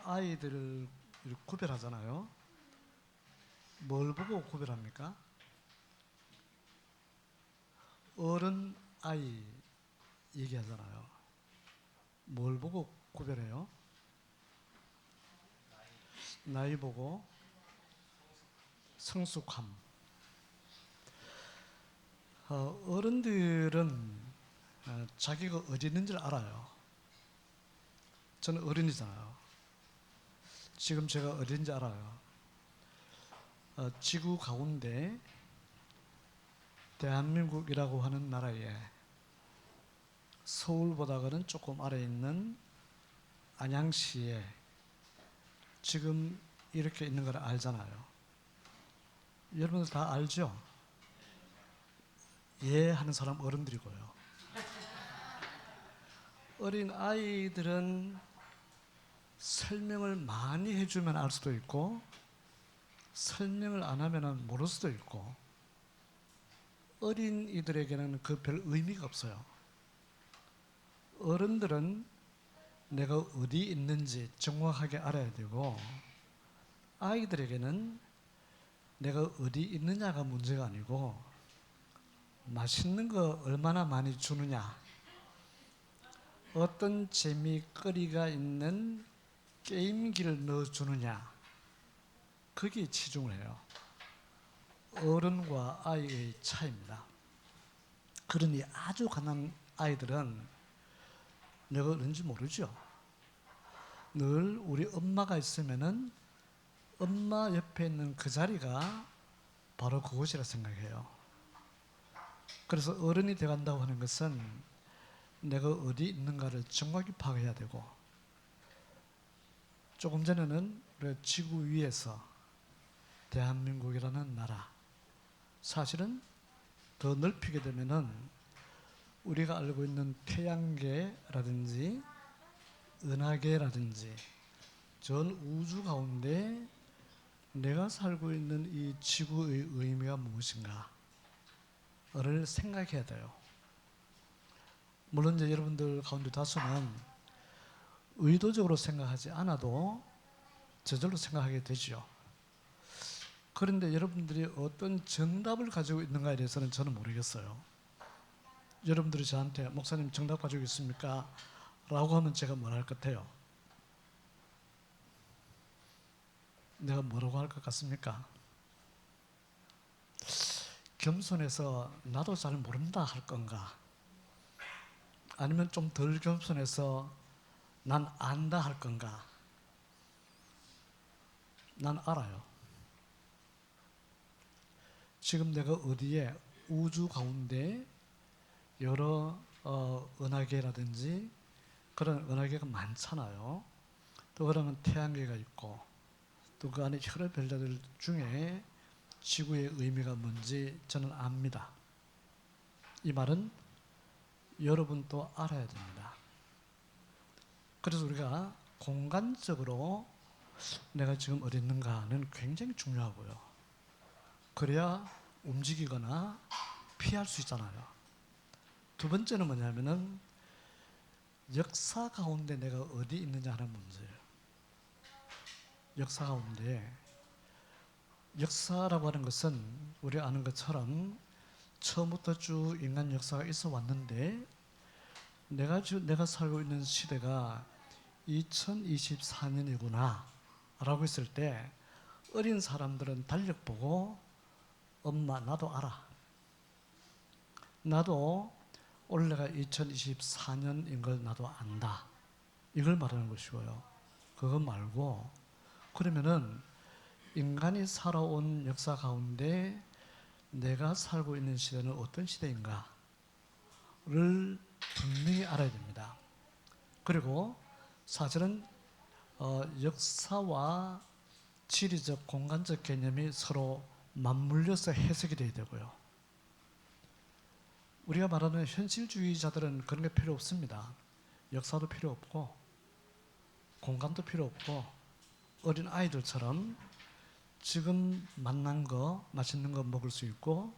아이들을 구별하잖아요. 뭘 보고 구별합니까? 어른, 아이 얘기하잖아요. 뭘 보고 구별해요? 나이 보고 성숙함. 어른들은 자기가 어디 있는지를 알아요. 저는 어른이잖아요. 지금 제가 어딘지 알아요. 지구 가운데 대한민국이라고 하는 나라에 서울보다는 조금 아래에 있는 안양시에 지금 이렇게 있는 걸 알잖아요. 여러분들 다 알죠? 예 하는 사람 어른들이고요. 어린 아이들은 설명을 많이 해주면 알 수도 있고 설명을 안 하면 모를 수도 있고 어린이들에게는 그 별 의미가 없어요. 어른들은 내가 어디 있는지 정확하게 알아야 되고 아이들에게는 내가 어디 있느냐가 문제가 아니고 맛있는 거 얼마나 많이 주느냐, 어떤 재미거리가 있는 게임기를 넣어주느냐, 거기에 치중을 해요. 어른과 아이의 차이입니다. 그러니 아주 가난한 아이들은 내가 어딘지 모르죠. 늘 우리 엄마가 있으면은 엄마 옆에 있는 그 자리가 바로 그곳이라 생각해요. 그래서 어른이 되어간다고 하는 것은 내가 어디 있는가를 정확히 파악해야 되고 조금 전에는 우리가 지구 위에서 대한민국이라는 나라 사실은 더 넓히게 되면은 우리가 알고 있는 태양계라든지 은하계라든지 전 우주 가운데 내가 살고 있는 이 지구의 의미가 무엇인가를 생각해야 돼요. 물론 이제 여러분들 가운데 다수는 의도적으로 생각하지 않아도 저절로 생각하게 되죠. 그런데 여러분들이 어떤 정답을 가지고 있는가에 대해서는 저는 모르겠어요. 여러분들이 저한테 목사님 정답 가지고 있습니까? 라고 하면 제가 뭘 할 것 같아요? 내가 뭐라고 할 것 같습니까? 겸손해서 나도 잘 모른다 할 건가? 아니면 좀 덜 겸손해서 난 안다 할 건가? 난 알아요. 지금 내가 어디에 우주 가운데 여러 은하계라든지 그런 은하계가 많잖아요. 또 그러면 태양계가 있고 또 그 안에 여러 별자들 중에 지구의 의미가 뭔지 저는 압니다. 이 말은 여러분도 알아야 됩니다. 그래서 우리가 공간적으로 내가 지금 어디 있는가는 굉장히 중요하고요. 그래야 움직이거나 피할 수 있잖아요. 두 번째는 뭐냐면은 역사 가운데 내가 어디 있느냐 하는 문제예요. 역사 가운데 역사라고 하는 것은 우리가 아는 것처럼 처음부터 쭉 인간 역사가 있어 왔는데 내가 살고 있는 시대가 2024년이구나 라고 했을 때 어린 사람들은 달력 보고 엄마 나도 알아. 나도 올해가 2024년인 걸 나도 안다. 이걸 말하는 것이고요. 그거 말고 그러면은 인간이 살아온 역사 가운데 내가 살고 있는 시대는 어떤 시대인가를 분명히 알아야 됩니다. 그리고 사실은 역사와 지리적, 공간적 개념이 서로 맞물려서 해석이 돼야 되고요. 우리가 말하는 현실주의자들은 그런 게 필요 없습니다. 역사도 필요 없고 공간도 필요 없고 어린 아이들처럼 지금 만난 거, 맛있는 거 먹을 수 있고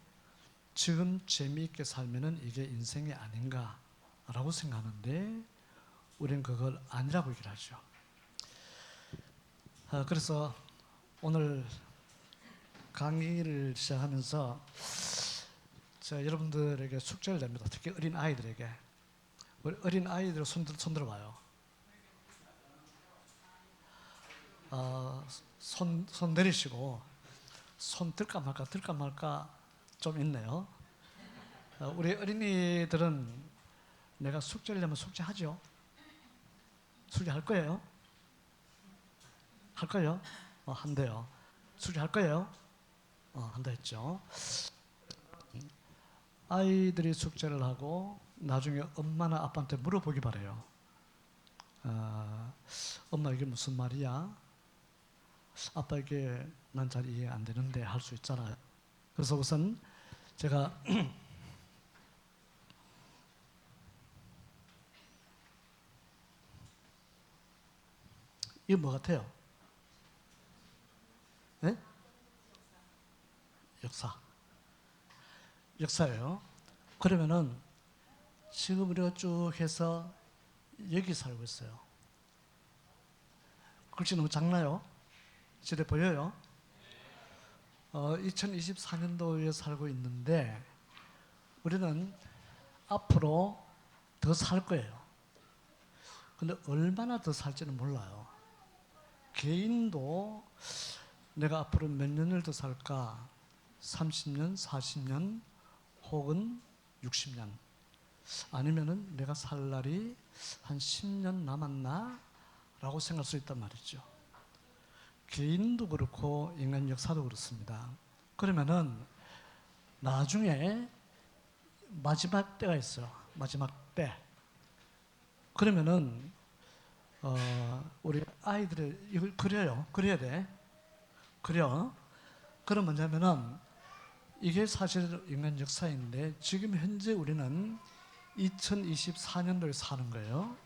지금 재미있게 살면은 이게 인생이 아닌가라고 생각하는데 우리는 그걸 아니라고 얘기를 하죠. 그래서 오늘 강의를 시작하면서 제가 여러분들에게 숙제를 냅니다. 특히 어린 아이들에게. 우리 어린 아이들 손 들어봐요. 손 내리시고 손 들까 말까 좀 있네요. 우리 어린이들은 내가 숙제를 내면 숙제하죠. 숙제할 거예요? 할 거예요? 한대요. 숙제할 거예요? 한다 했죠. 아이들이 숙제를 하고 나중에 엄마나 아빠한테 물어보기 바래요. 엄마 이게 무슨 말이야? 아빠 이게 난 잘 이해 안 되는데 할 수 있잖아요. 그래서 우선 제가 이거 뭐 같아요? 네? 역사예요. 그러면은 지금 우리가 쭉 해서 여기 살고 있어요. 글씨 너무 작나요? 지대 보여요? 2024년도에 살고 있는데 우리는 앞으로 더 살 거예요. 근데 얼마나 더 살지는 몰라요. 개인도 내가 앞으로 몇 년을 더 살까? 30년, 40년, 혹은 60년. 아니면은 내가 살 날이 한 10년 남았나? 라고 생각할 수 있단 말이죠. 개인도 그렇고 인간 역사도 그렇습니다. 그러면은 나중에 마지막 때가 있어요. 마지막 때. 그러면은 우리 아이들의 이걸 그려요. 그려야 돼. 그려. 그럼 뭐냐면은 이게 사실 인간 역사인데 지금 현재 우리는 2024년도에 사는 거예요.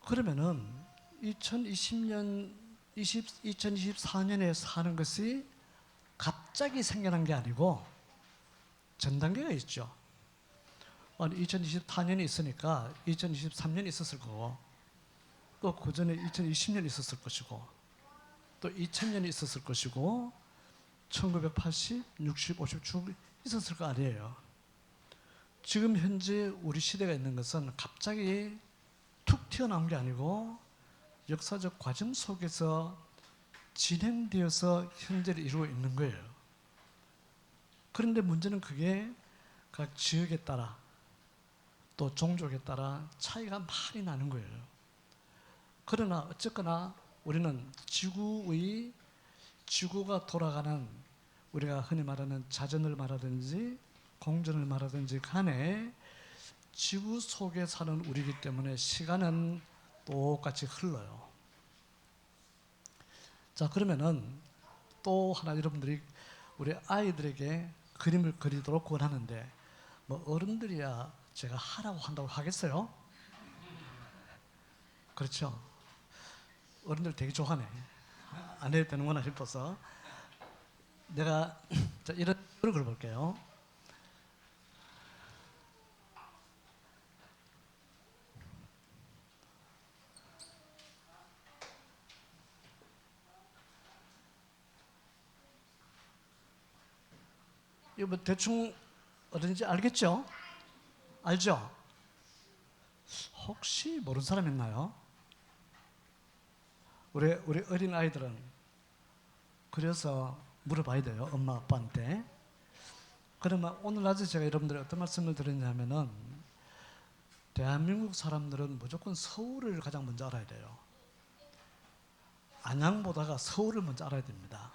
그러면은 2024년에 사는 것이 갑자기 생겨난 게 아니고 전 단계가 있죠. 2024년이 있으니까 2023년이 있었을 거고 또 그 전에 2020년이 있었을 것이고 또 2000년이 있었을 것이고 1980, 60, 50 쭉 있었을 거 아니에요. 지금 현재 우리 시대가 있는 것은 갑자기 툭 튀어나온 게 아니고 역사적 과정 속에서 진행되어서 현재를 이루고 있는 거예요. 그런데 문제는 그게 각 지역에 따라 또 종족에 따라 차이가 많이 나는 거예요. 그러나 어쨌거나 우리는 지구가 돌아가는 우리가 흔히 말하는 자전을 말하든지 공전을 말하든지 간에 지구 속에 사는 우리이기 때문에 시간은 똑같이 흘러요. 자, 그러면은 또 하나 여러분들이 우리 아이들에게 그림을 그리도록 권하는데 뭐 어른들이야 제가 하라고 한다고 하겠어요? 그렇죠. 어른들 되게 좋아하네. 안 해도 되는구나 싶어서 내가 자, 이런 걸 그려볼게요. 이거 뭐 대충 어딘지 알겠죠? 알죠? 혹시 모르는 사람 있나요? 우리 어린 아이들은 그래서 물어봐야 돼요. 엄마 아빠한테. 그러면 오늘 낮에 제가 여러분들이 어떤 말씀을 드렸냐면은 대한민국 사람들은 무조건 서울을 가장 먼저 알아야 돼요. 안양보다가 서울을 먼저 알아야 됩니다.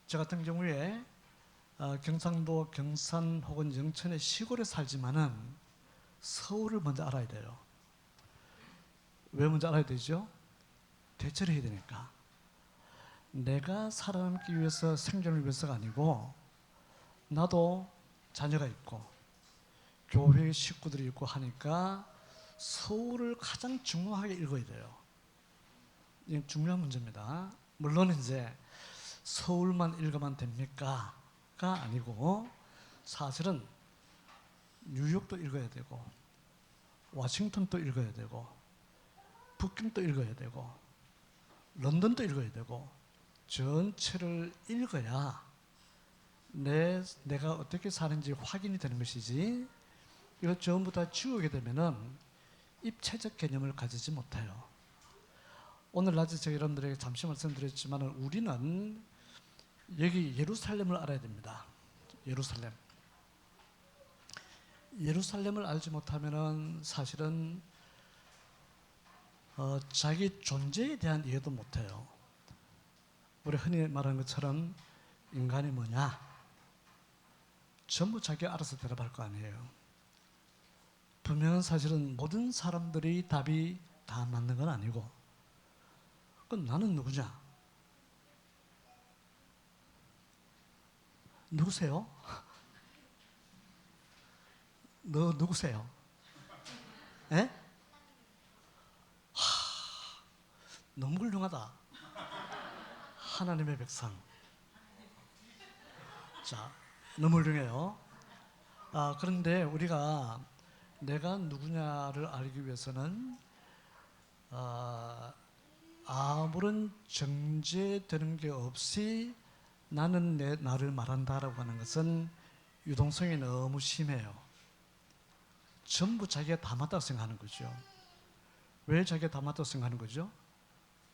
저 같은 경우에 경상도 경산 혹은 영천의 시골에 살지만은 서울을 먼저 알아야 돼요. 왜 먼저 알아야 되죠? 대처를 해야 되니까. 내가 살아남기 위해서 생존을 위해서가 아니고 나도 자녀가 있고 교회 식구들이 있고 하니까 서울을 가장 중요하게 읽어야 돼요. 이게 중요한 문제입니다. 물론 이제 서울만 읽으면 됩니까? 가 아니고 사실은 뉴욕도 읽어야 되고 워싱턴도 읽어야 되고 북경도 읽어야 되고 런던도 읽어야 되고 전체를 읽어야 내가 어떻게 사는지 확인이 되는 것이지, 이거 전부 다 지우게 되면은 입체적 개념을 가지지 못해요. 오늘 낮에 제가 여러분들에게 잠시 말씀드렸지만 우리는 여기 예루살렘을 알아야 됩니다. 예루살렘을 알지 못하면은 사실은 자기 존재에 대한 이해도 못해요. 우리 흔히 말하는 것처럼 인간이 뭐냐? 전부 자기가 알아서 대답할 거 아니에요. 분명한 사실은 모든 사람들이 답이 다 맞는 건 아니고, 그럼 나는 누구냐? 누구세요? 너 누구세요? 에? 너무 훌륭하다. 하나님의 백성. 자, 너무 훌륭해요. 그런데 우리가 내가 누구냐를 알기 위해서는 아무런 정제되는 게 없이 나는 나를 말한다라고 하는 것은 유동성이 너무 심해요. 전부 자기가 다 맞다고 생각하는 거죠. 왜 자기가 다 맞다고 생각하는 거죠?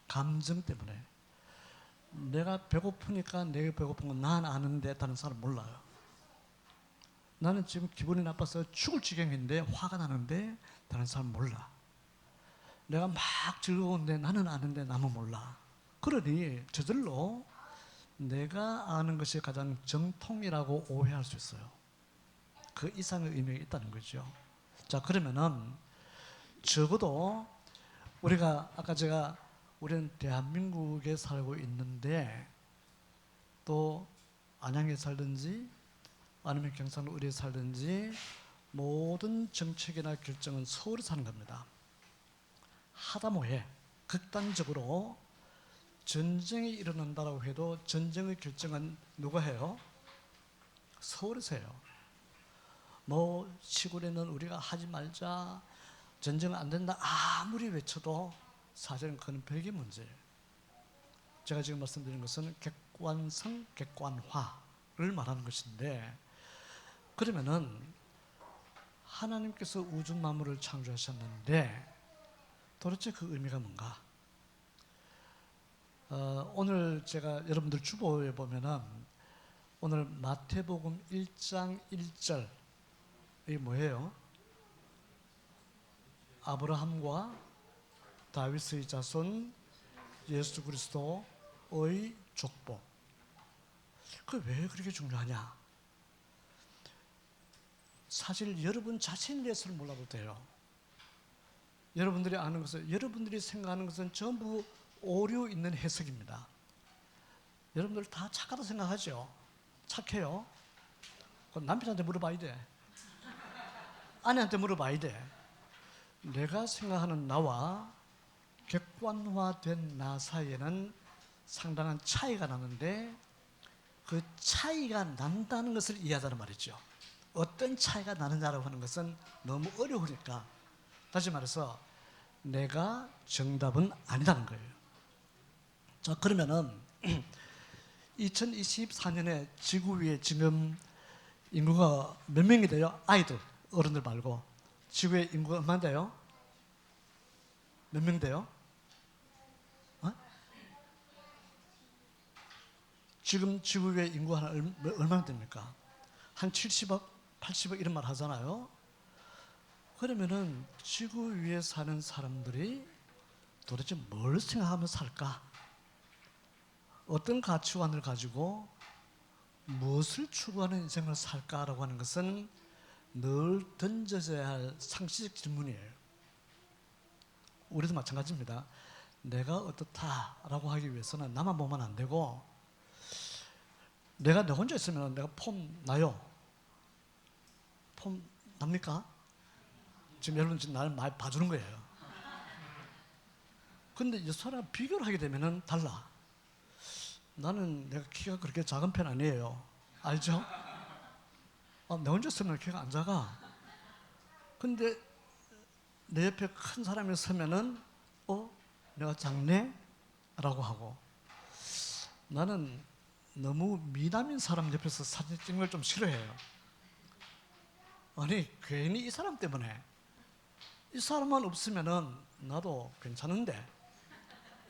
감정 때문에. 내가 배고프니까 내가 배고픈 건 난 아는데 다른 사람 몰라요. 나는 지금 기분이 나빠서 죽을 지경인데 화가 나는데 다른 사람 몰라. 내가 막 즐거운데 나는 아는데 남은 몰라. 그러니 저절로 내가 아는 것이 가장 정통이라고 오해할 수 있어요. 그 이상의 의미가 있다는 거죠. 자, 그러면은 적어도 우리가 아까 우리는 대한민국에 살고 있는데 또 안양에 살든지 아니면 경상도 어디에 살든지 모든 정책이나 결정은 서울에 사는 겁니다. 하다못해 극단적으로 전쟁이 일어난다고 해도 전쟁의 결정은 누가 해요? 서울에서 해요. 뭐 시골에는 우리가 하지 말자, 전쟁은 안 된다 아무리 외쳐도 사실은 그건 별개 문제예요. 제가 지금 말씀드리는 것은 객관성, 객관화를 말하는 것인데, 그러면은 하나님께서 우주 만물을 창조하셨는데 도대체 그 의미가 뭔가? 오늘 제가 여러분들 주보에 보면은 오늘 마태복음 1장 1절, 이게 뭐예요? 아브라함과 다윗의 자손 예수 그리스도의 족보. 그 왜 그렇게 중요하냐? 사실 여러분 자신에 대해서는 몰라도 돼요. 여러분들이 아는 것은, 여러분들이 생각하는 것은 전부 오류 있는 해석입니다. 여러분들 다 착하다 생각하죠? 착해요? 그럼 남편한테 물어봐야 돼. 아내한테 물어봐야 돼. 내가 생각하는 나와 객관화된 나 사이에는 상당한 차이가 나는데, 그 차이가 난다는 것을 이해하자는 말이죠. 어떤 차이가 나느냐라고 하는 것은 너무 어려우니까, 다시 말해서 내가 정답은 아니라는 거예요. 자, 그러면은 2024년에 지구 위에 지금 인구가 몇 명이 돼요? 아이들, 어른들 말고. 지구의 인구가 얼마나 돼요? 몇 명 돼요? 지금 지구 위의 인구 얼마나 됩니까? 한 70억, 80억 이런 말 하잖아요. 그러면은 지구 위에 사는 사람들이 도대체 뭘 생각하며 살까? 어떤 가치관을 가지고 무엇을 추구하는 인생을 살까라고 하는 것은 늘 던져져야 할 상식적 질문이에요. 우리도 마찬가지입니다. 내가 어떻다라고 하기 위해서는 나만 보면 안 되고, 내가 내 혼자 있으면 내가 폼 나요. 폼 납니까? 지금 여러분 지금 나를 많이 봐주는 거예요. 근데 이 사람 비교를 하게 되면은 달라. 나는 내가 키가 그렇게 작은 편 아니에요. 알죠? 내 혼자 있으면 키가 안 작아. 근데 내 옆에 큰 사람이 서면은 내가 작네? 라고 하고, 나는 너무 미남인 사람 옆에서 사진 찍는 걸 좀 싫어해요. 아니 괜히 이 사람 때문에, 이 사람만 없으면은 나도 괜찮은데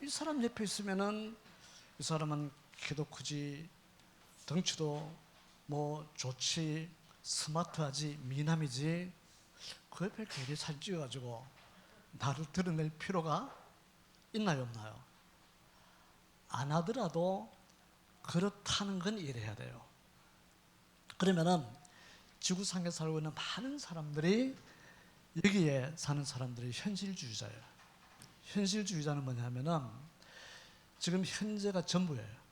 이 사람 옆에 있으면은 이 사람은 키도 크지, 덩치도 뭐 좋지, 스마트하지, 미남이지, 그 옆에 괜히 사진 찍어가지고 나를 드러낼 필요가 있나요, 없나요? 안 하더라도 그렇다는 건 이해해야 돼요. 그러면은 지구상에 살고 있는 많은 사람들이, 여기에 사는 사람들이 현실주의자예요. 현실주의자는 뭐냐면은 지금 현재가 전부예요.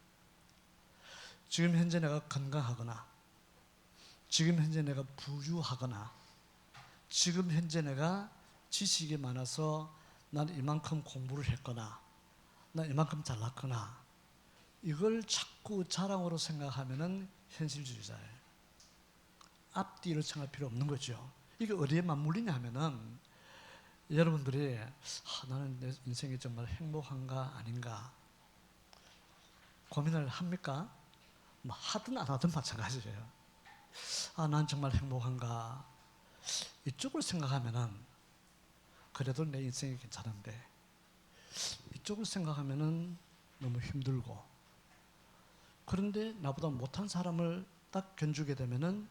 지금 현재 내가 건강하거나, 지금 현재 내가 부유하거나, 지금 현재 내가 지식이 많아서 난 이만큼 공부를 했거나, 난 이만큼 잘났거나, 이걸 자꾸 자랑으로 생각하면은 현실주의자예요. 앞뒤를 생각할 필요 없는 거죠. 이게 어디에 맞물리냐 하면은, 여러분들이 나는 내 인생이 정말 행복한가 아닌가 고민을 합니까? 뭐 하든 안 하든 마찬가지예요. 난 정말 행복한가? 이쪽을 생각하면은 그래도 내 인생이 괜찮은데, 이쪽을 생각하면은 너무 힘들고, 그런데 나보다 못한 사람을 딱 견주게 되면은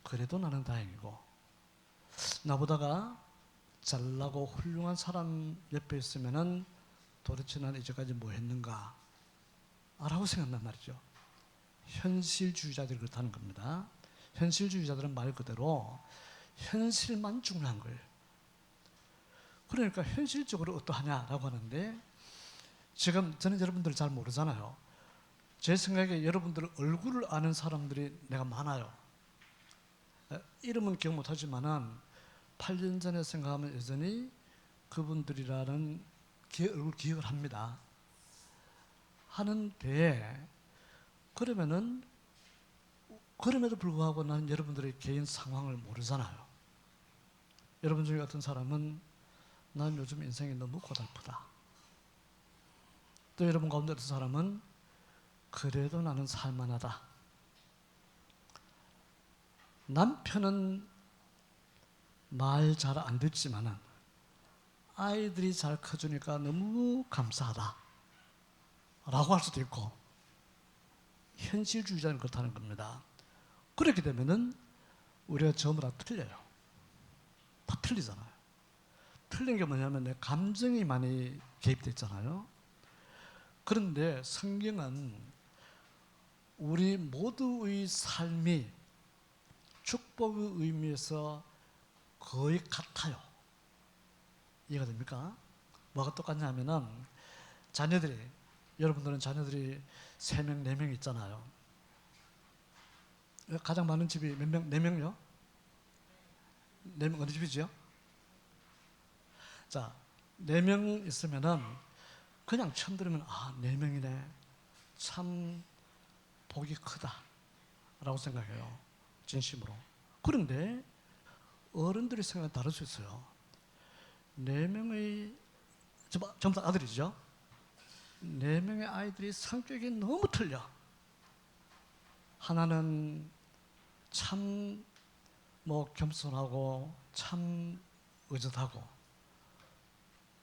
그래도 나는 다행이고, 나보다가 잘나고 훌륭한 사람 옆에 있으면은 도대체 난 이제까지 뭐 했는가? 라고 생각한단 말이죠. 현실주의자들이 그렇다는 겁니다. 현실주의자들은 말 그대로 현실만 중요한 거예요. 그러니까 현실적으로 어떠하냐라고 하는데, 지금 저는 여러분들 잘 모르잖아요. 제 생각에 여러분들 얼굴을 아는 사람들이 내가 많아요. 이름은 기억 못하지만은 8년 전에 생각하면 여전히 그분들이라는 얼굴 기억을 합니다. 하는데, 그러면은 그럼에도 불구하고 나는 여러분들의 개인 상황을 모르잖아요. 여러분 중에 어떤 사람은 난 요즘 인생이 너무 고달프다. 또 여러분 가운데 어떤 사람은 그래도 나는 살만하다. 남편은 말 잘 안 듣지만은 아이들이 잘 커주니까 너무 감사하다 라고 할 수도 있고, 현실주의자는 그렇다는 겁니다. 그렇게 되면은 우리가 전부 다 틀려요. 다 틀리잖아요. 틀린 게 뭐냐면 내 감정이 많이 개입됐잖아요. 그런데 성경은 우리 모두의 삶이 축복의 의미에서 거의 같아요. 이해가 됩니까? 뭐가 똑같냐면은, 여러분들은 자녀들이 3명, 4명 있잖아요. 가장 많은 집이 몇 명? 4명요? 4명 어느 집이지요? 자, 4명 있으면은 그냥 처음 들으면 4명이네. 참 복이 크다 라고 생각해요. 진심으로. 그런데 어른들의 생각은 다를 수 있어요. 4명의, 전부 다 아들이죠. 4명의 아이들이 성격이 너무 틀려. 하나는 참 겸손하고 참 의젓하고,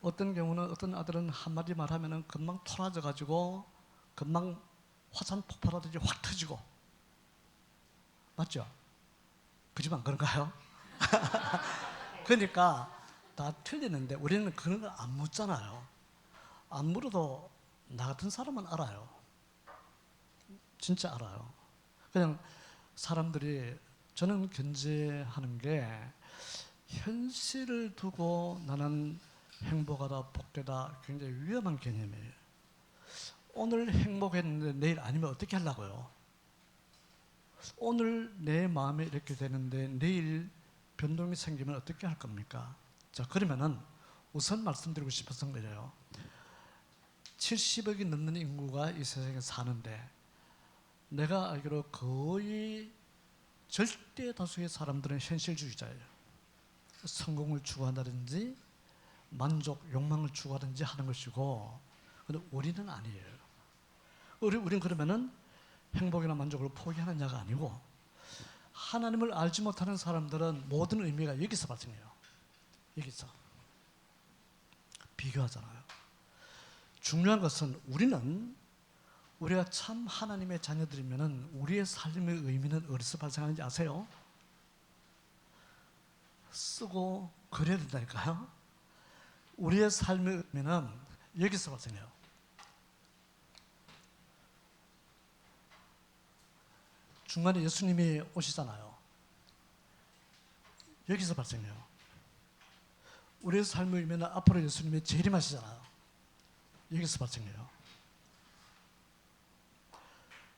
어떤 경우는 어떤 아들은 한마디 말하면 금방 토라져 가지고 금방 화산 폭발하듯이 확 터지고. 맞죠? 그 집 안 그런가요? 그러니까 다 틀리는데 우리는 그런 걸 안 묻잖아요. 안 물어도 나 같은 사람은 알아요. 진짜 알아요. 그냥 사람들이, 저는 견제하는 게, 현실을 두고 나는 행복하다, 복되다, 굉장히 위험한 개념이에요. 오늘 행복했는데 내일 아니면 어떻게 하려고요? 오늘 내 마음에 이렇게 되는데 내일 변동이 생기면 어떻게 할 겁니까? 자, 그러면은 우선 말씀드리고 싶어서 그래요. 70억이 넘는 인구가 이 세상에 사는데, 내가 알기로 거의 절대 다수의 사람들은 현실주의자예요. 성공을 추구한다든지 만족, 욕망을 추구하든지 하는 것이고, 근데 우리는 아니에요. 우린 그러면은 행복이나 만족을 포기하는 자가 아니고, 하나님을 알지 못하는 사람들은 모든 의미가 여기서 발생해요. 여기서. 비교하잖아요. 중요한 것은 우리가 참 하나님의 자녀들이면은 우리의 삶의 의미는 어디서 발생하는지 아세요? 쓰고 그려야 된다니까요. 우리의 삶의 의미는 여기서 발생해요. 중간에 예수님이 오시잖아요. 여기서 발생해요. 우리의 삶의 의미는 앞으로 예수님이 재림하시잖아요. 여기서 발생해요.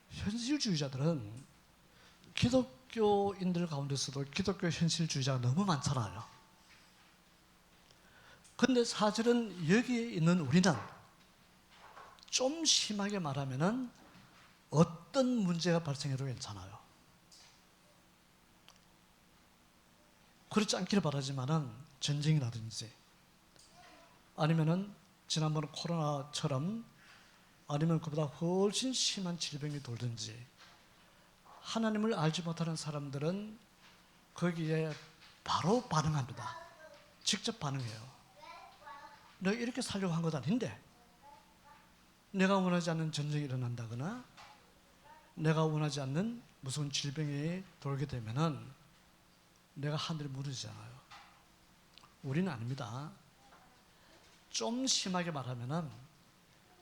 현실주의자들은 기독교인들 가운데서도 기독교 현실주의자가 너무 많잖아요. 그런데 사실은 여기에 있는 우리는 좀 심하게 말하면은 어떤 문제가 발생해도 괜찮아요. 그렇지 않기를 바라지만은 전쟁이라든지 아니면은 지난번 코로나처럼 아니면 그보다 훨씬 심한 질병이 돌든지 하나님을 알지 못하는 사람들은 거기에 바로 반응합니다. 직접 반응해요. 내가 이렇게 살려고 한 것 아닌데, 내가 원하지 않는 전쟁이 일어난다거나 내가 원하지 않는 무슨 질병이 돌게 되면은 내가 하늘이 무너지잖아요. 우리는 아닙니다. 좀 심하게 말하면은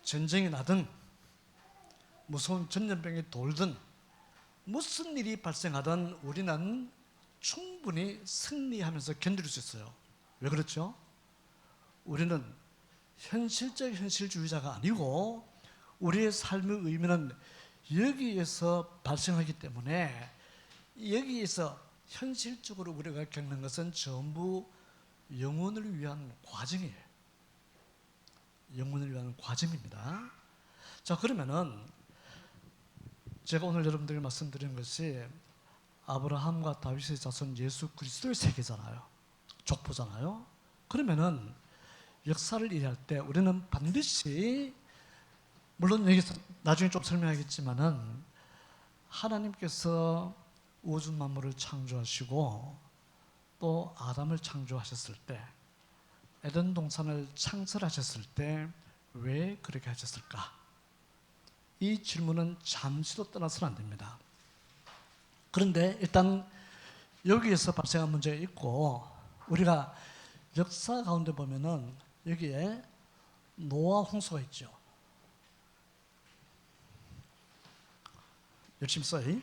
전쟁이 나든 무서운 전염병이 돌든 무슨 일이 발생하든 우리는 충분히 승리하면서 견딜 수 있어요. 왜 그렇죠? 우리는 현실적 현실주의자가 아니고 우리의 삶의 의미는 여기에서 발생하기 때문에 여기에서 현실적으로 우리가 겪는 것은 전부 영혼을 위한 과정이에요. 영혼을 위한 과정입니다. 자, 그러면은 제가 오늘 여러분들에게 말씀드리는 것이 아브라함과 다윗의 자손 예수 그리스도의 세계잖아요. 족보잖아요. 그러면은 역사를 이해할 때 우리는 반드시, 물론 여기서 나중에 좀 설명하겠지만은 하나님께서 우주 만물을 창조하시고 또 아담을 창조하셨을 때, 에덴 동산을 창설하셨을 때 왜 그렇게 하셨을까? 이 질문은 잠시도 떠나서는 안 됩니다. 그런데 일단 여기에서 발생한 문제가 있고, 우리가 역사 가운데 보면은 여기에 노아 홍수가 있죠. 열심히 써요.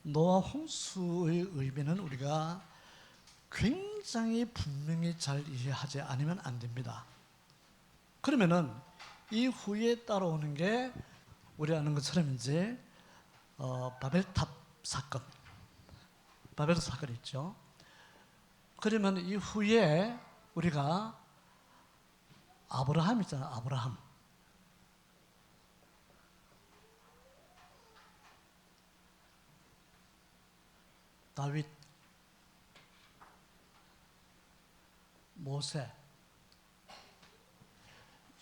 노아 홍수의 의미는 우리가 굉장히 분명히 잘 이해하지 않으면 안 됩니다. 그러면은 이후에 따라오는 게 우리 아는 것처럼 이제 바벨탑 사건, 바벨 사건이 있죠. 그러면 이후에 우리가 아브라함 있잖아요. 아브라함. 다윗, 모세,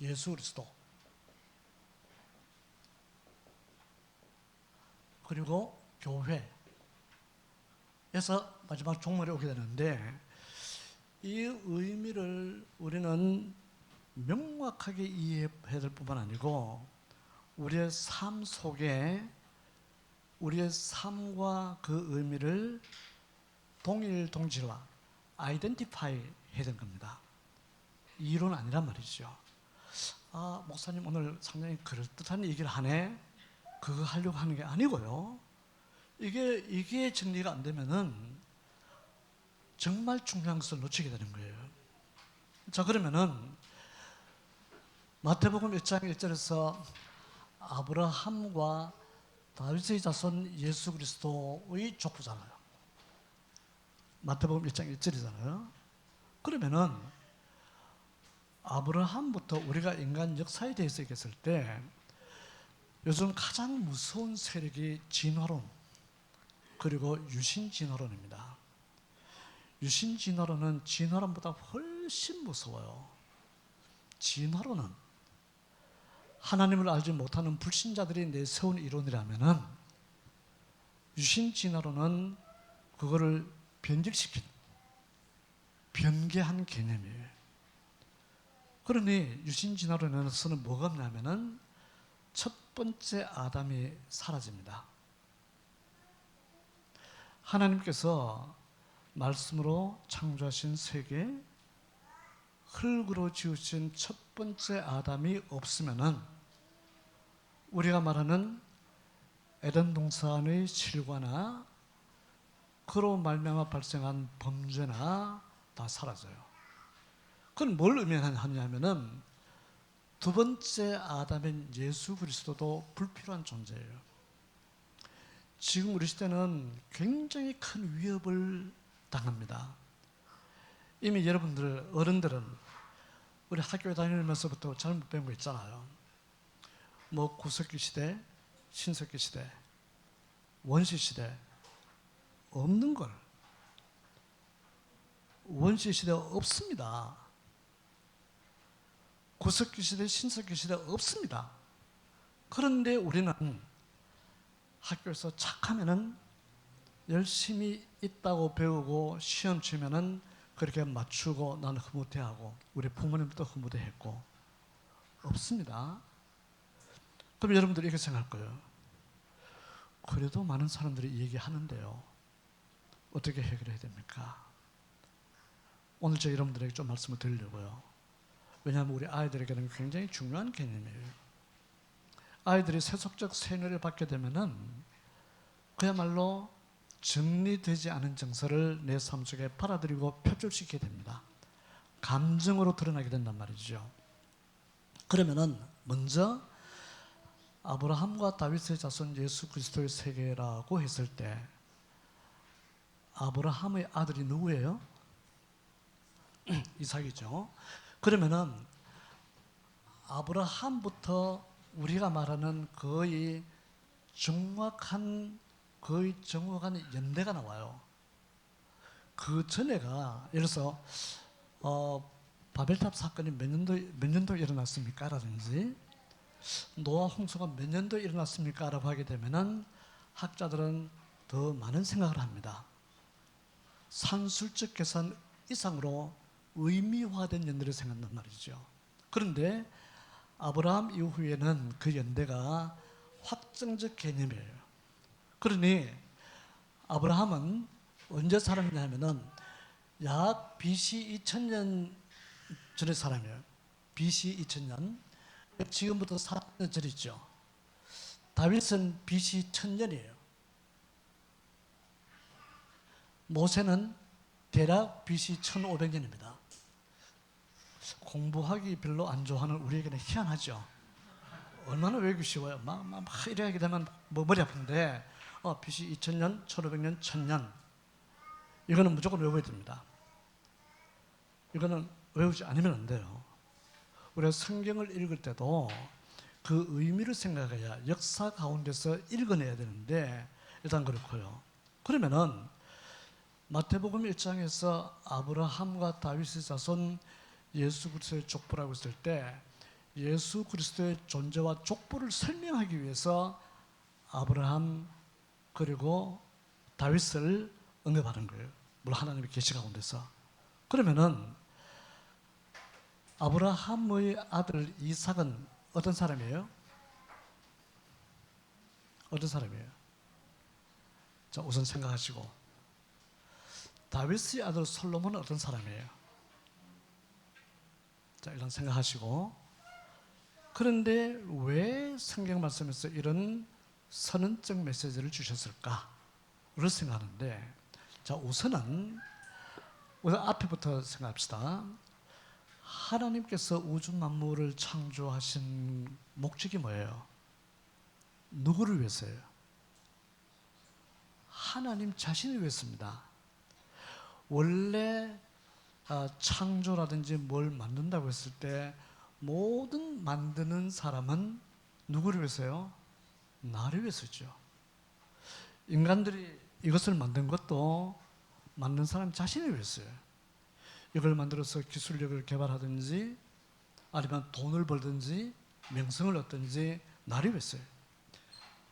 예수 그리스도, 그리고 교회에서 마지막 종말에 오게 되는데, 이 의미를 우리는 명확하게 이해해야 될 뿐만 아니고 우리의 삶 속에 우리의 삶과 그 의미를 동일동질화, 아이덴티파이 해야 되는 겁니다. 이론 아니란 말이죠. 아, 목사님 오늘 상당히 그럴듯한 얘기를 하네. 그거 하려고 하는 게 아니고요. 이게 정리가 안 되면은 정말 중요한 것을 놓치게 되는 거예요. 자, 그러면은 마태복음 1장 1절에서 아브라함과 다윗의 자손 예수 그리스도의 족보잖아요. 마태복음 1장 1절이잖아요. 그러면은 아브라함부터 우리가 인간 역사에 대해서 얘기했을 때 요즘 가장 무서운 세력이 진화론, 그리고 유신진화론입니다. 유신진화론은 진화론보다 훨씬 무서워요. 진화론은 하나님을 알지 못하는 불신자들이 내세운 이론이라면은 유신 진화론은 그거를 변질시킨, 변개한 개념이에요. 그러니 유신 진화론에서는 뭐가 없냐면은 첫 번째 아담이 사라집니다. 하나님께서 말씀으로 창조하신 세계, 흙으로 지으신 첫 번째 아담이 없으면은 우리가 말하는 에덴 동산의 실과나 그로 말미암아 발생한 범죄나 다 사라져요. 그건 뭘 의미하냐면은 두 번째 아담인 예수 그리스도도 불필요한 존재예요. 지금 우리 시대는 굉장히 큰 위협을 당합니다. 이미 여러분들 어른들은 우리 학교에 다니면서부터 잘못 배운 거 있잖아요. 뭐 구석기 시대, 신석기 시대, 원시 시대 없는 걸. 원시 시대 없습니다. 구석기 시대, 신석기 시대 없습니다. 그런데 우리는 학교에서 착하면은 열심히 있다고 배우고 시험 치면은 그렇게 맞추고 나는 흐뭇해하고 우리 부모님도 흐뭇해했고 없습니다. 그럼 여러분들이 이렇게 생각할 거예요. 그래도 많은 사람들이 얘기하는데요. 어떻게 해결해야 됩니까? 오늘 제가 여러분들에게 좀 말씀을 드리려고요. 왜냐하면 우리 아이들에게는 굉장히 중요한 개념이에요. 아이들이 세속적 세뇌를 받게 되면은 그야말로 정리되지 않은 정서를 내 삶 속에 받아들이고 표출시키게 됩니다. 감정으로 드러나게 된단 말이죠. 그러면은 먼저 아브라함과 다윗의 자손 예수 그리스도의 세계라고 했을 때 아브라함의 아들이 누구예요? 이삭이죠. 그러면은 아브라함부터 우리가 말하는 거의 정확한 연대가 나와요. 그 전에가 예를 들어서 바벨탑 사건이 몇 년도에 일어났습니까? 라든지 노아 홍수가 몇 년도에 일어났습니까? 라고 하게 되면은 학자들은 더 많은 생각을 합니다. 산술적 계산 이상으로 의미화된 연대를 생각한단 말이죠. 그런데 아브라함 이후에는 그 연대가 확정적 개념이에요. 그러니 아브라함은 언제 살았냐면은 약 BC 2000년 전의 사람이에요. BC 2000년. 지금부터 400년 전이죠. 다윗은 BC 1000년이에요. 모세는 대략 BC 1500년입니다. 공부하기 별로 안 좋아하는 우리에게는 희한하죠. 얼마나 외우기 쉬워요. 막 이래야 되면 머리 아픈데 BC 2000년, 1500년, 1000년 이거는 무조건 외워야 됩니다. 이거는 외우지 않으면 안 돼요. 우리가 성경을 읽을 때도 그 의미를 생각해야 역사 가운데서 읽어내야 되는데 일단 그렇고요. 그러면은 마태복음 1장에서 아브라함과 다윗의 자손 예수 그리스도의 족보라고 했을 때 예수 그리스도의 존재와 족보를 설명하기 위해서 아브라함 그리고 다윗을 언급하는 거예요. 물론 하나님의 계시 가운데서. 그러면은 아브라함의 아들 이삭은 어떤 사람이에요? 어떤 사람이에요? 자, 우선 생각하시고 다윗의 아들 솔로몬은 어떤 사람이에요? 자, 일단 생각하시고 그런데 왜 성경 말씀에서 이런 선언적 메시지를 주셨을까를 생각하는데 자, 우선 앞에부터 생각합시다. 하나님께서 우주 만물을 창조하신 목적이 뭐예요? 누구를 위해서예요? 하나님 자신을 위해서입니다. 원래 창조라든지 뭘 만든다고 했을 때 모든 만드는 사람은 누구를 위해서요? 나를 위해서죠. 인간들이 이것을 만든 것도 만든 사람 자신을 위해서요. 이걸 만들어서 기술력을 개발하든지 아니면 돈을 벌든지 명성을 얻든지 나를 위해서요.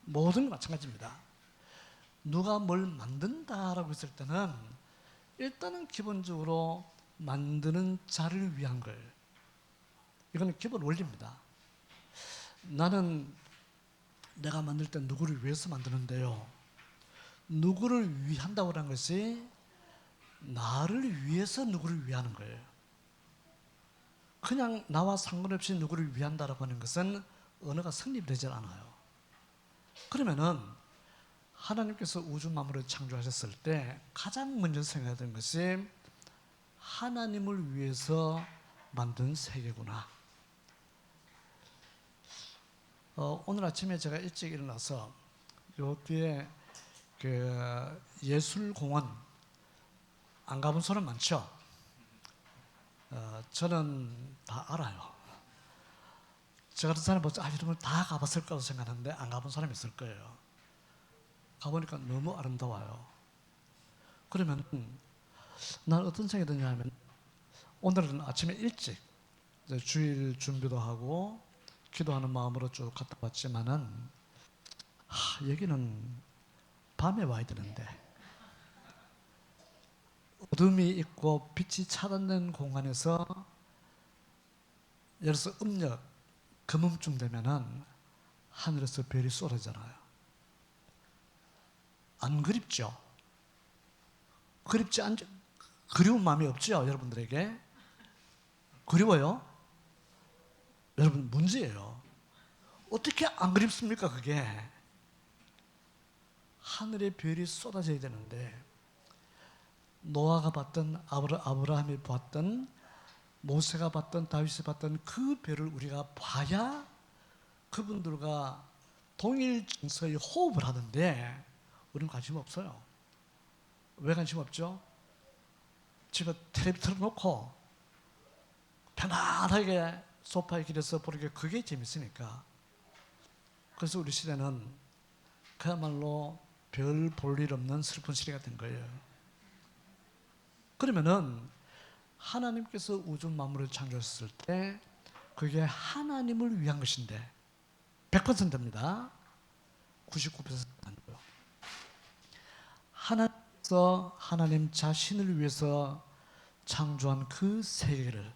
모든 게 마찬가지입니다. 누가 뭘 만든다라고 했을 때는 일단은 기본적으로 만드는 자를 위한 거예요. 이거는 기본 원리입니다. 나는 내가 만들 때 누구를 위해서 만드는데요. 누구를 위한다고 하는 것이 나를 위해서 누구를 위하는 거예요. 그냥 나와 상관없이 누구를 위한다라고 하는 것은 언어가 성립되지 않아요. 그러면은 하나님께서 우주 만물을 창조하셨을 때 가장 먼저 생각하던 것이 하나님을 위해서 만든 세계구나. 오늘 아침에 제가 일찍 일어나서 요 뒤에 그 예술공원 안 가본 사람 많죠? 저는 다 알아요. 저 같은 사람 보자, 이런 걸 다 가봤을 거라고 생각하는데 안 가본 사람이 있을 거예요. 가보니까 너무 아름다워요. 그러면 난 어떤 생각이 드냐 하면 오늘은 아침에 일찍 주일 준비도 하고 기도하는 마음으로 쭉 갔다 왔지만은 여기는 밤에 와야 되는데 어둠이 있고 빛이 차단된 공간에서 예를 들어서 음력 금음쯤 되면은 하늘에서 별이 쏟아지잖아요. 안 그립죠? 그립지 않 그리운 마음이 없죠, 여러분들에게? 그리워요? 여러분 문제예요. 어떻게 안 그립습니까, 그게? 하늘의 별이 쏟아져야 되는데 노아가 봤던 아브라함이 봤던 모세가 봤던 다윗이 봤던 그 별을 우리가 봐야 그분들과 동일 정서의 호흡을 하는데 우리는 관심 없어요. 왜 관심 없죠? 집에 텔레비 틀어놓고 편안하게 소파에 길에서 보는 게 그게 재밌으니까. 그래서 우리 시대는 그야말로 별 볼 일 없는 슬픈 시대가 된 거예요. 그러면은 하나님께서 우주 만물을 창조했을 때 그게 하나님을 위한 것인데 100%입니다. 99% 아니고요. 하나님께서 하나님 자신을 위해서 창조한 그 세계를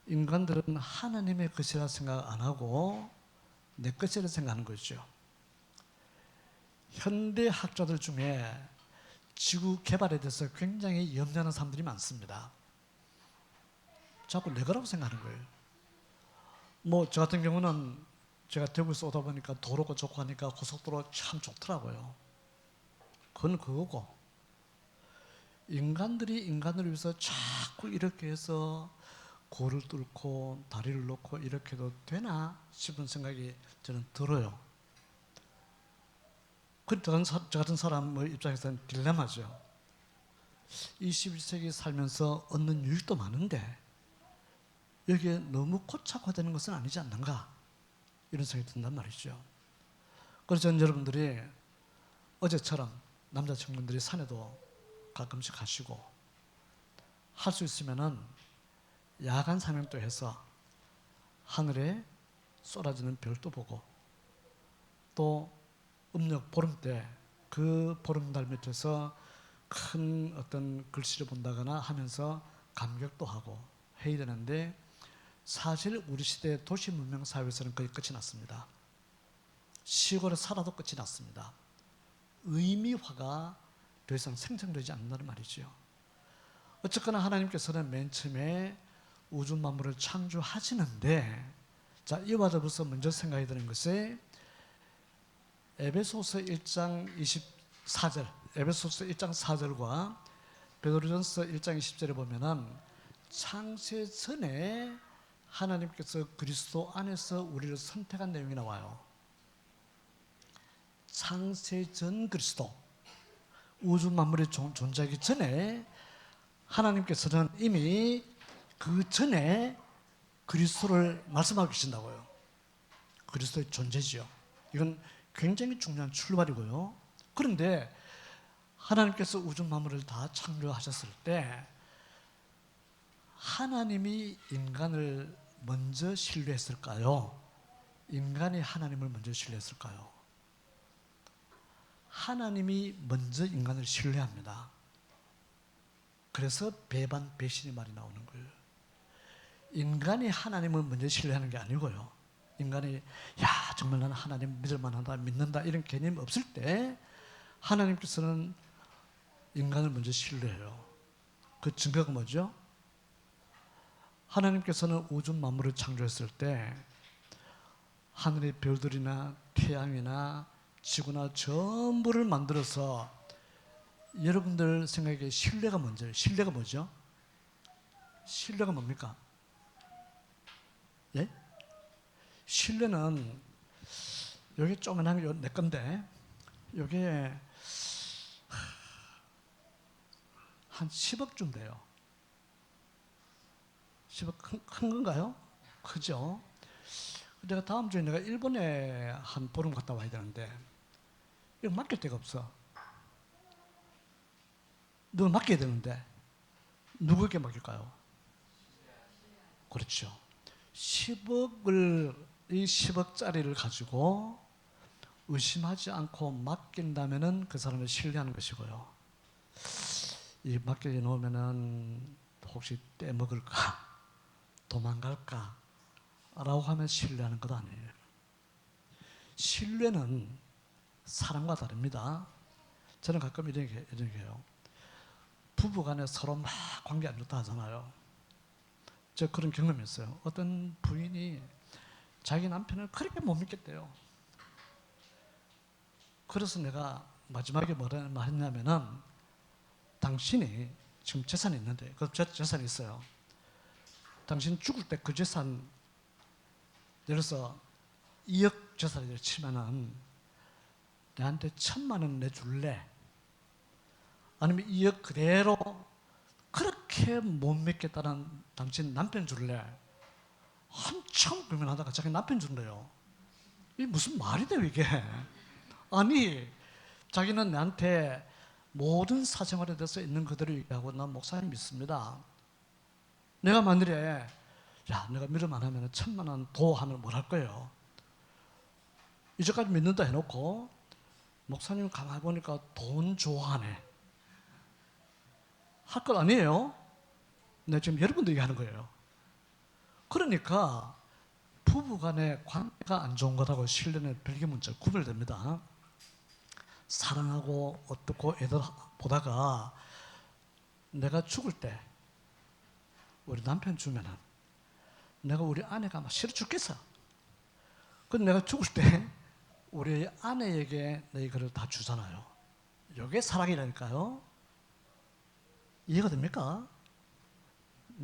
인간들은 하나님의 것이라 생각 안 하고 내 것이라 생각하는 거죠. 현대 학자들 중에 지구 개발에 대해서 굉장히 염려하는 사람들이 많습니다. 자꾸 내 거라고 생각하는 거예요. 뭐 저 같은 경우는 제가 대구에서 오다 보니까 도로가 좋고 하니까 고속도로 참 좋더라고요. 그건 그거고 인간들이 인간을 위해서 자꾸 이렇게 해서 고를 뚫고 다리를 놓고 이렇게 해도 되나 싶은 생각이 저는 들어요. 저 같은 사람의 입장에서는 딜레마죠. 21세기 살면서 얻는 유익도 많은데 여기에 너무 고착화되는 것은 아니지 않는가 이런 생각이 든단 말이죠. 그래서 저는 여러분들이 어제처럼 남자친구들이 산에도 가끔씩 가시고 할 수 있으면은 야간 사명도 해서 하늘에 쏟아지는 별도 보고 또 음력 보름 때 그 보름달 밑에서 큰 어떤 글씨를 본다거나 하면서 감격도 하고 해야 되는데 사실 우리 시대 도시 문명 사회에서는 거의 끝이 났습니다. 시골에 살아도 끝이 났습니다. 의미화가 더 이상 생성되지 않는다는 말이죠. 어쨌거나 하나님께서는 맨 처음에 우주 만물을 창조하시는데 자, 이와 더불어서 먼저 생각이 드는 것이 에베소서 1장 24절, 에베소서 1장 4절과 베드로전서 1장 20절에 보면은 창세 전에 하나님께서 그리스도 안에서 우리를 선택한 내용이 나와요. 창세 전 그리스도, 우주 만물이 존재하기 전에 하나님께서는 이미 그 전에 그리스도를 말씀하고 계신다고요. 그리스도의 존재지요. 이건 굉장히 중요한 출발이고요. 그런데 하나님께서 우주 만물을 다 창조하셨을 때 하나님이 인간을 먼저 신뢰했을까요? 인간이 하나님을 먼저 신뢰했을까요? 하나님이 먼저 인간을 신뢰합니다. 그래서 배반, 배신의 말이 나오는 거예요. 인간이 하나님을 먼저 신뢰하는 게 아니고요. 인간이 야 정말 나는 하나님 믿을 만하다, 믿는다 이런 개념이 없을 때 하나님께서는 인간을 먼저 신뢰해요. 그 증거가 뭐죠? 하나님께서는 우주 만물을 창조했을 때 하늘의 별들이나 태양이나 지구나 전부를 만들어서 여러분들 생각에 신뢰가 먼저예요. 신뢰가 뭐죠? 신뢰가 뭡니까? 예? 신뢰는 여기 조그만한 게 내 건데 여기에 한 10억쯤 돼요. 10억 큰 건가요? 크죠? 내가 다음 주에 내가 일본에 한 보름 갔다 와야 되는데 이거 맡길 데가 없어. 누가 맡겨야 되는데 누구에게 맡길까요? 그렇죠. 10억을 이 10억짜리를 가지고 의심하지 않고 맡긴다면은 그 사람을 신뢰하는 것이고요. 이 맡겨 놓으면은 혹시 떼먹을까, 도망갈까, 라고 하면 신뢰하는 것 아니에요. 신뢰는 사랑과 다릅니다. 저는 가끔 이런 얘기해요. 부부간에 서로 막 관계 안 좋다 하잖아요. 저 그런 경험이 있어요. 어떤 부인이 자기 남편을 그렇게 못 믿겠대요. 그래서 내가 마지막에 뭐라 말했냐면은 당신이 지금 재산이 있는데 그 재산이 있어요. 당신 죽을 때 그 재산 예를 들어서 2억 재산을 치면은 내한테 1,000만 원 내줄래? 아니면 2억 그대로 그렇게 못 믿겠다는 당신 남편 줄래? 한참 고민하다가 자기 남편 준대요. 이게 무슨 말이 돼요 이게? 아니 자기는 나한테 모든 사생활에 대해서 있는 그대로 얘기하고 난 목사님 믿습니다. 내가 만일에 야 내가 믿을만 하면 1,000만 원 도하면 뭘 할 거예요? 이제까지 믿는다 해놓고 목사님 가만히 보니까 돈 좋아하네 할 것 아니에요? 내가 지금 여러분도 얘기하는 거예요. 그러니까 부부간의 관계가 안 좋은 것하고 신뢰는 별개 문제 구별됩니다. 사랑하고 어떻고 애들 보다가 내가 죽을 때 우리 남편 주면은 내가 우리 아내가 막 싫어 죽겠어. 근데 내가 죽을 때 우리 아내에게 내 이거를 다 주잖아요. 이게 사랑이라니까요. 이해가 됩니까?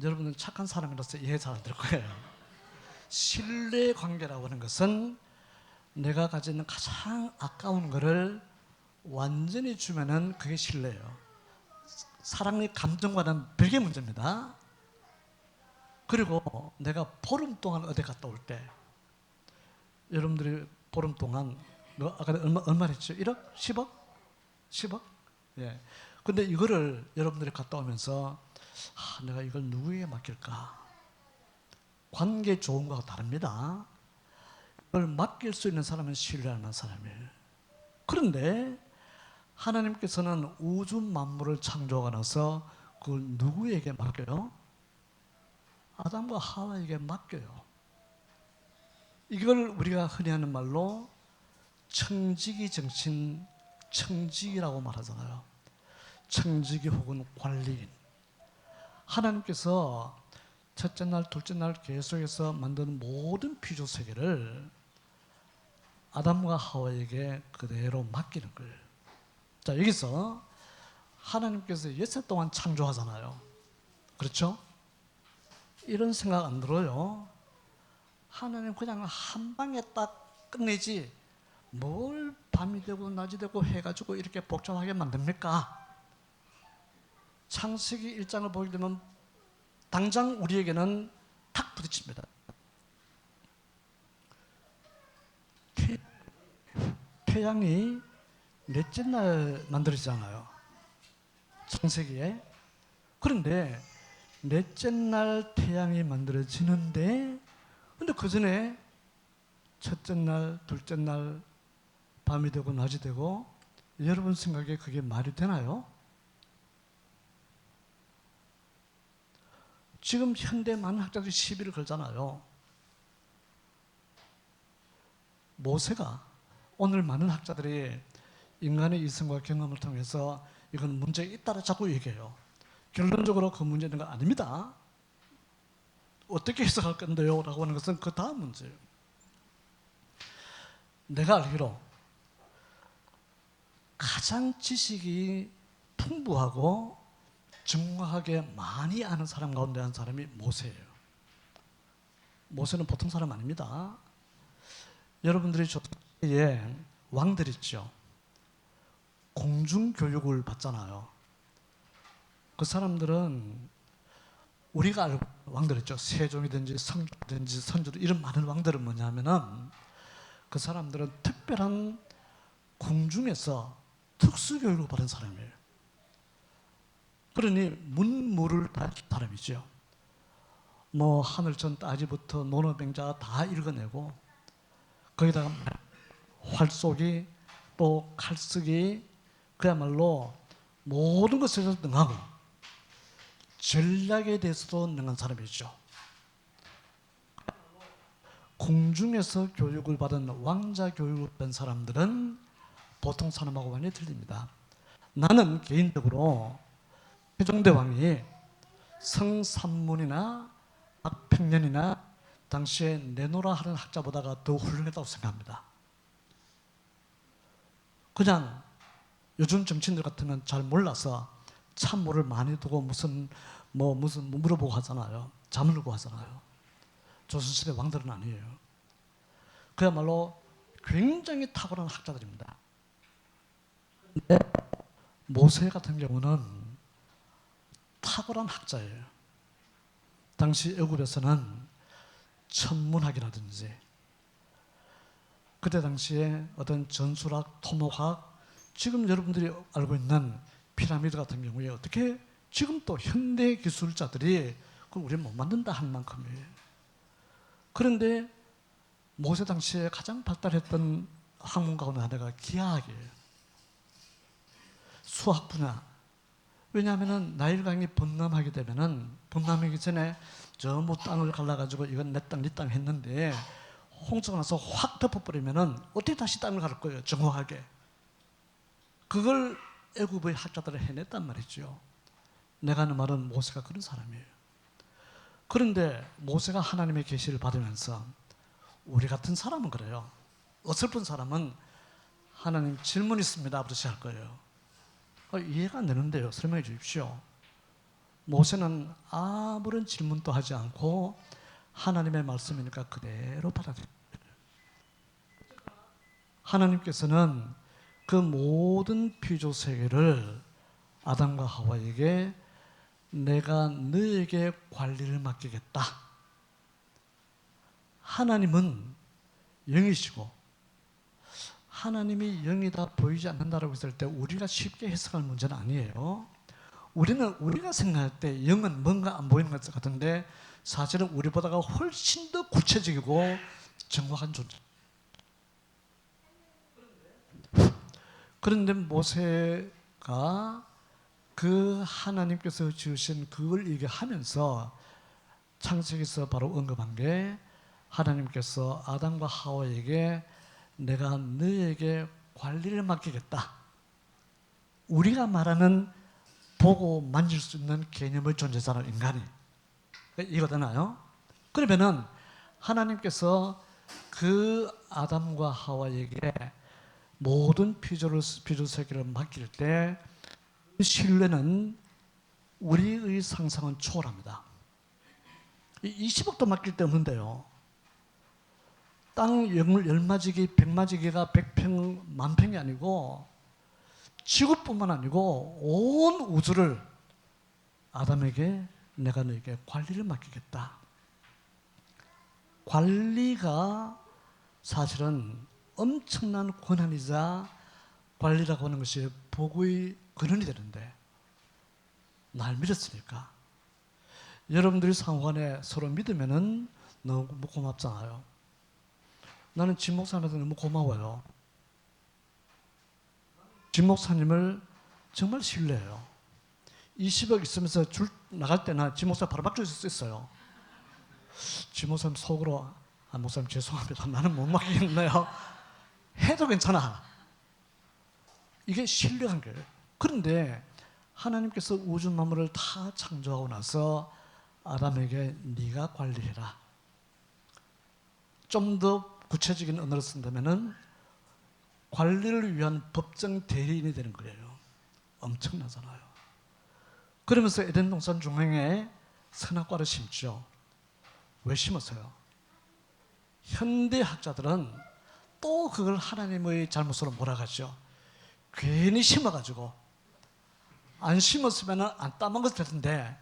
여러분은 착한 사람이라서 이해 잘 안 될 거예요. 신뢰 관계라고 하는 것은 내가 가지는 가장 아까운 거를 완전히 주면은 그게 신뢰예요. 사랑의 감정과는 별개 문제입니다. 그리고 내가 보름 동안 어디 갔다 올 때 여러분들이 보름 동안 아까 얼마 했죠? 1억? 10억? 10억? 예. 근데 이거를 여러분들이 갔다 오면서 내가 이걸 누구에게 맡길까? 관계 좋은 거하고 다릅니다. 이걸 맡길 수 있는 사람은 신뢰할 만한 사람이에요. 그런데 하나님께서는 우주 만물을 창조하고 나서 그걸 누구에게 맡겨요? 아담과 하와에게 맡겨요. 이걸 우리가 흔히 하는 말로 청지기 정신, 청지기라고 말하잖아요. 청지기 혹은 관리인. 하나님께서 첫째 날, 둘째 날 계속해서 만드는 모든 피조 세계를 아담과 하와에게 그대로 맡기는 거예요. 자, 여기서 하나님께서 6일 동안 창조하잖아요. 그렇죠? 이런 생각 안 들어요. 하나님 그냥 한 방에 딱 끝내지 뭘 밤이 되고 낮이 되고 해가지고 이렇게 복잡하게 만듭니까? 창세기 1장을 보게 되면 당장 우리에게는 탁 부딪힙니다. 태양이 넷째 날 만들어지잖아요. 창세기에. 그런데 넷째 날 태양이 만들어지는데 근데 그 전에 첫째 날, 둘째 날 밤이 되고 낮이 되고 여러분 생각에 그게 말이 되나요? 지금 현대 많은 학자들이 시비를 걸잖아요. 모세가 오늘 많은 학자들이 인간의 이성과 경험을 통해서 이건 문제가 있다고 자꾸 얘기해요. 결론적으로 그 문제는 거 아닙니다. 어떻게 해석할 건데요? 라고 하는 것은 그 다음 문제예요. 내가 알기로 가장 지식이 풍부하고 정확하게 많이 아는 사람 가운데 한 사람이 모세예요. 모세는 보통 사람 아닙니다. 여러분들이 조선시대에 왕들 있죠. 공중교육을 받잖아요. 그 사람들은 우리가 알고 왕들 있죠. 세종이든지 성종이든지 선조도 이런 많은 왕들은 뭐냐면은 그 사람들은 특별한 궁중에서 특수교육을 받은 사람이에요. 그러니 문무를 다 읽은 사람이죠. 뭐 하늘천 따지부터 논어맹자 다 읽어내고 거기다가 활쏘기 또 칼쓰기 그야말로 모든 것에서 능하고 전략에 대해서도 능한 사람이죠. 궁중에서 교육을 받은 왕자 교육을 받은 사람들은 보통 사람하고 완전히 틀립니다. 나는 개인적으로 세종대왕이 성삼문이나 박평년이나 당시에 내노라 하는 학자보다가 더 훌륭했다고 생각합니다. 그냥 요즘 정치인들 같으면 잘 몰라서 참모를 많이 두고 무슨 물어보고 하잖아요. 자문을고 하잖아요. 조선시대 왕들은 아니에요. 그야말로 굉장히 탁월한 학자들입니다. 근데 모세 같은 경우는 탁월한 학자예요. 당시 애굽에서는 천문학이라든지 그때 당시에 어떤 전술학, 토목학, 지금 여러분들이 알고 있는 피라미드 같은 경우에 어떻게 지금 또 현대 기술자들이 그걸 우리는 못 만든다 한 만큼이에요. 그런데 모세 당시에 가장 발달했던 학문 가운데 하나가 기하학이에요. 수학 분야. 왜냐하면 나일강이 범람하게 되면은 범람하기 전에 전부 땅을 갈라가지고 이건 내 땅, 네 땅 했는데 홍수가 나서 확 덮어버리면은 어떻게 다시 땅을 갈 거예요? 정확하게. 그걸 애굽의 학자들이 해냈단 말이죠. 내가 하는 말은 모세가 그런 사람이에요. 그런데 모세가 하나님의 계시를 받으면서 우리 같은 사람은 그래요. 어설픈 사람은 하나님 질문 있습니다. 부터 시작할 거예요. 이해가 안 되는데요. 설명해 주십시오. 모세는 아무런 질문도 하지 않고 하나님의 말씀이니까 그대로 받아들여요. 하나님께서는 그 모든 피조 세계를 아담과 하와에게 내가 너에게 관리를 맡기겠다. 하나님은 영이시고 하나님이 영이다 보이지 않는다라고 했을 때 우리가 쉽게 해석할 문제는 아니에요. 우리가 생각할 때 영은 뭔가 안 보이는 것 같은데 사실은 우리보다가 훨씬 더 구체적이고 정확한 존재. 그런데 모세가 그 하나님께서 지으신 그걸 얘기하면서 창세기에서 바로 언급한 게 하나님께서 아담과 하와에게 내가 너에게 관리를 맡기겠다. 우리가 말하는 보고 만질 수 있는 개념의 존재잖아요, 인간이. 이거잖아요. 그러면은 하나님께서 그 아담과 하와에게 모든 피조 세계를 맡길 때 그 신뢰는 우리의 상상은 초월합니다. 20억도 맡길 데 없는데요. 땅 열마지기, 백마지기가 100평, 만평이 아니고 지구뿐만 아니고 온 우주를 아담에게 내가 너에게 관리를 맡기겠다. 관리가 사실은 엄청난 권한이자 관리라고 하는 것이 복의 근원이 되는데 날 믿었으니까 여러분들이 상호 간에 서로 믿으면은 너무 고맙잖아요. 나는 진 목사님한테 너무 고마워요. 진 목사님을 정말 신뢰해요. 20억 있으면서 줄 나갈 때나 진 목사 바로 바뀔 수 있어요. 진 목사님 속으로 목사님 죄송합니다. 나는 못 맡기겠네요. 해도 괜찮아. 이게 신뢰한 거예요. 그런데 하나님께서 우주 만물을 다 창조하고 나서 아담에게 네가 관리해라. 좀 더 구체적인 언어를 쓴다면은 관리를 위한 법정 대리인이 되는 거예요. 엄청나잖아요. 그러면서 에덴 동산 중앙에 선악과를 심죠. 왜 심었어요? 현대학자들은 또 그걸 하나님의 잘못으로 몰아가죠. 괜히 심어가지고 안 심었으면 안 따먹었을 텐데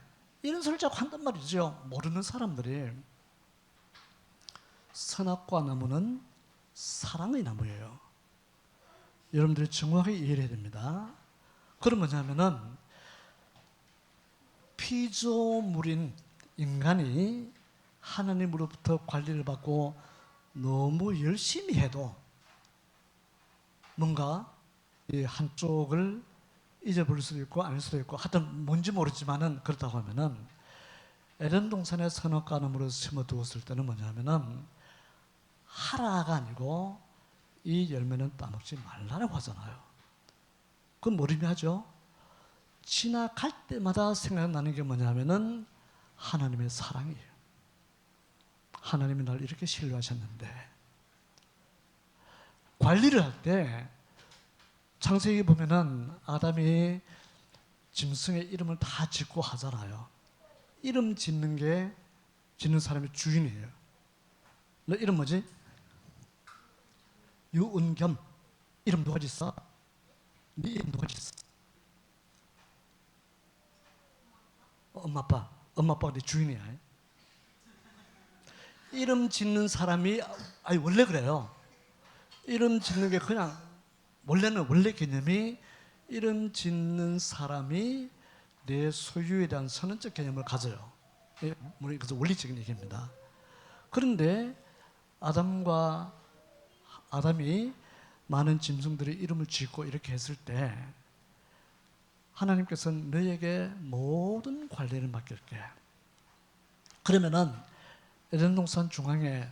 이런 소리를 자꾸 한단 말이죠. 모르는 사람들이. 선악과 나무는 사랑의 나무예요. 여러분들이 정확하게 이해를 해야 됩니다. 그럼 뭐냐면은 피조물인 인간이 하나님으로부터 관리를 받고 너무 열심히 해도 뭔가 이 한쪽을 잊어버릴 수도 있고 아닐 수도 있고 하여튼 뭔지 모르지만은 그렇다고 하면은 에덴 동산에 선악과 나무를 심어두었을 때는 뭐냐면은 하라가 아니고 이 열매는 따먹지 말라고 하잖아요. 그건 뭘 의미하죠? 지나갈 때마다 생각나는 게 뭐냐면은 하나님의 사랑이에요. 하나님이 날 이렇게 신뢰하셨는데 관리를 할 때 창세기 보면은 아담이 짐승의 이름을 다 짓고 하잖아요. 이름 짓는 게 짓는 사람이 주인이에요. 너 이름 뭐지? 유은겸. 이름 누가 짓어? 네 이름 누가 짓어? 엄마 아빠. 엄마 아빠가 네 주인이야. 이름 짓는 사람이 아니 원래 그래요. 이름 짓는 게 그냥 원래 개념이 이름 짓는 사람이 내 소유에 대한 선언적 개념을 가져요. 그래서 원리적인 얘기입니다. 그런데 아담이 많은 짐승들의 이름을 짓고 이렇게 했을 때 하나님께서는 너에게 모든 관리를 맡길게. 그러면은 에덴 동산 중앙에